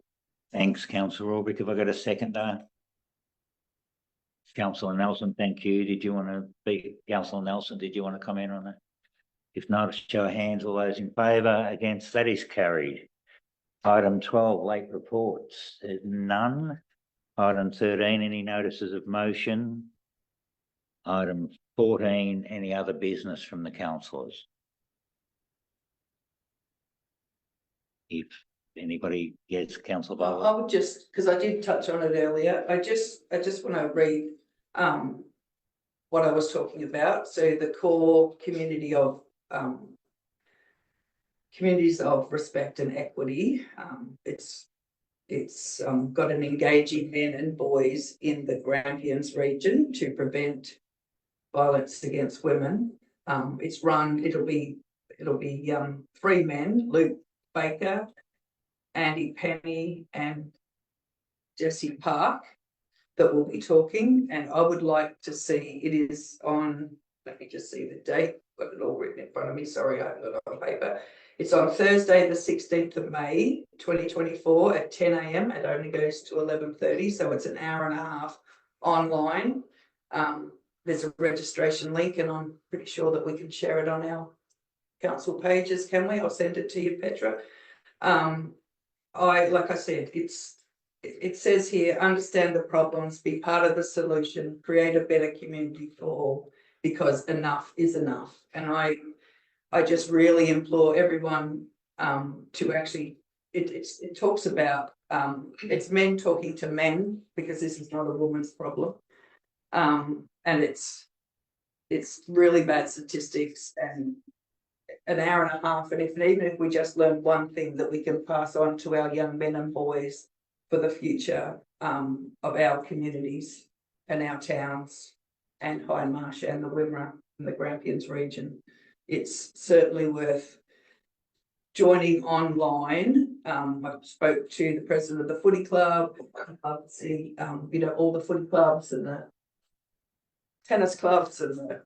Thanks, councillor Aubrey. Have I got a seconder? Councillor Nelson, thank you. Did you want to speak? Councillor Nelson, did you want to comment on that? If not, show of hands. All those in favour, against, that is carried. Item 12, late reports. There's none. Item 13, any notices of motion? Item 14, any other business from the councillors? if anybody, yes, councillor I Bywater. would just, because I did touch on it earlier, I just want to read what I was talking about. So the core community of communities of respect and equity. It's got an engaging men and boys in the Grampians region to prevent violence against women. It's run, it'll be 3 men, Luke Baker, Andy Penny and Jesse Park, that will be talking, and I would like to see, it is on, let me just see the date, got it all written in front of me, sorry, I haven't got it on paper. It's on Thursday, the 16th of May, 2024 at 10 a.m. It only goes to 11:30, so it's an hour and a half online. There's a registration link, and I'm pretty sure that we can share it on our council pages, can we? I'll send it to you, Petra. Like I said, it says here, understand the problems, be part of the solution, create a better community for all, because enough is enough. And I just really implore everyone to actually, it talks about, it's men talking to men, because this is not a woman's problem. And it's really bad statistics, and an hour and a half, and even if we just learn one thing that we can pass on to our young men and boys for the future of our communities and our towns and Hindmarsh and the Wimmera and the Grampians region, it's certainly worth joining online. I spoke to the president of the footy club, obviously, all the footy clubs and the tennis clubs and the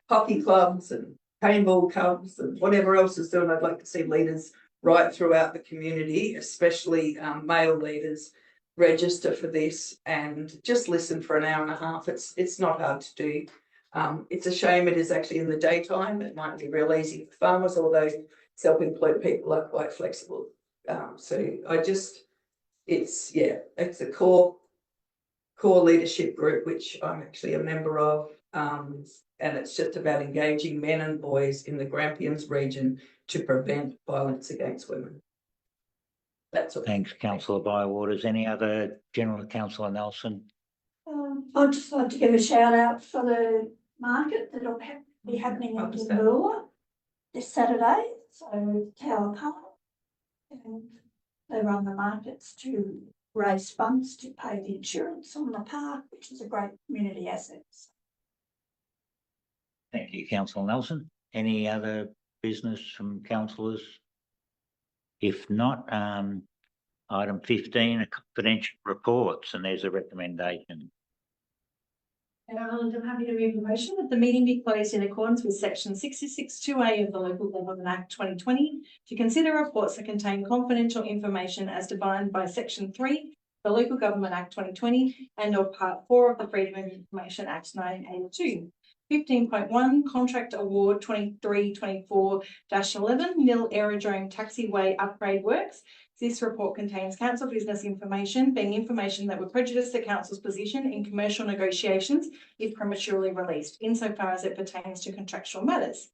hockey clubs and paintball clubs and whatever else is doing. I'd like to see leaders right throughout the community, especially male leaders, register for this and just listen for an hour and a half. It's not hard to do. It's a shame it is actually in the daytime. It might be real easy for farmers, although self-employed people are quite flexible. It's a core leadership group, which I'm actually a member of. And it's just about engaging men and boys in the Grampians region to prevent violence against women. That's all. Thanks, councillor Bywater. Any other general, councillor Nelson? I'd just like to give a shout out for the market that'll be happening in Hindmarsh this Saturday. So Tower Park, and they run the markets to raise funds to pay the insurance on the park, which is a great community asset. Thank you, councillor Nelson. Any other business from councillors? If not, item 15, confidential reports, and there's a recommendation. I'm happy to move the motion that the meeting be closed in accordance with section 66(2)(a) of the Local Government Act 2020 to consider reports that contain confidential information as defined by section 3 of the Local Government Act 2020 and or part 4 of the Freedom of Information Act 1982. 15.1 Contract Award 2324-11 Nil Aerodrome Taxiway Upgrade Works. This report contains council business information, being information that would prejudice the council's position in commercial negotiations if prematurely released, insofar as it pertains to contractual matters.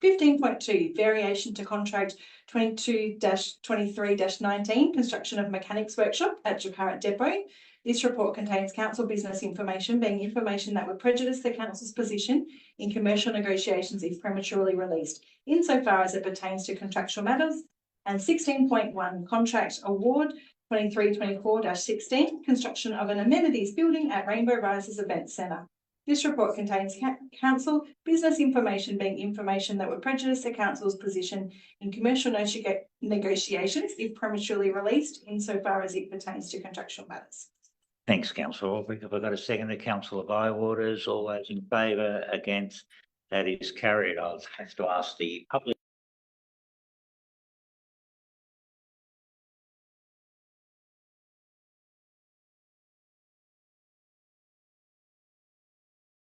15.2 Variation to Contract 22-23-19 Construction of Mechanics Workshop at Jacarrat Depot. This report contains council business information, being information that would prejudice the council's position in commercial negotiations if prematurely released, insofar as it pertains to contractual matters. And 16.1 Contract Award 2324-16 Construction of an Amenities Building at Rainbow Rises Event Centre. This report contains council business information, being information that would prejudice the council's position in commercial negotiations if prematurely released, insofar as it pertains to contractual matters. Thanks, councillor Albright. Have I got a second to councillor Bywater? All those in favour? Against? That is carried. I'll have to ask the public.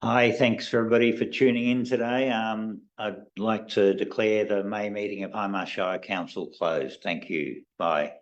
Hi, thanks everybody for tuning in today. I'd like to declare the May meeting of Hindmarsh Shire Council closed. Thank you. Bye.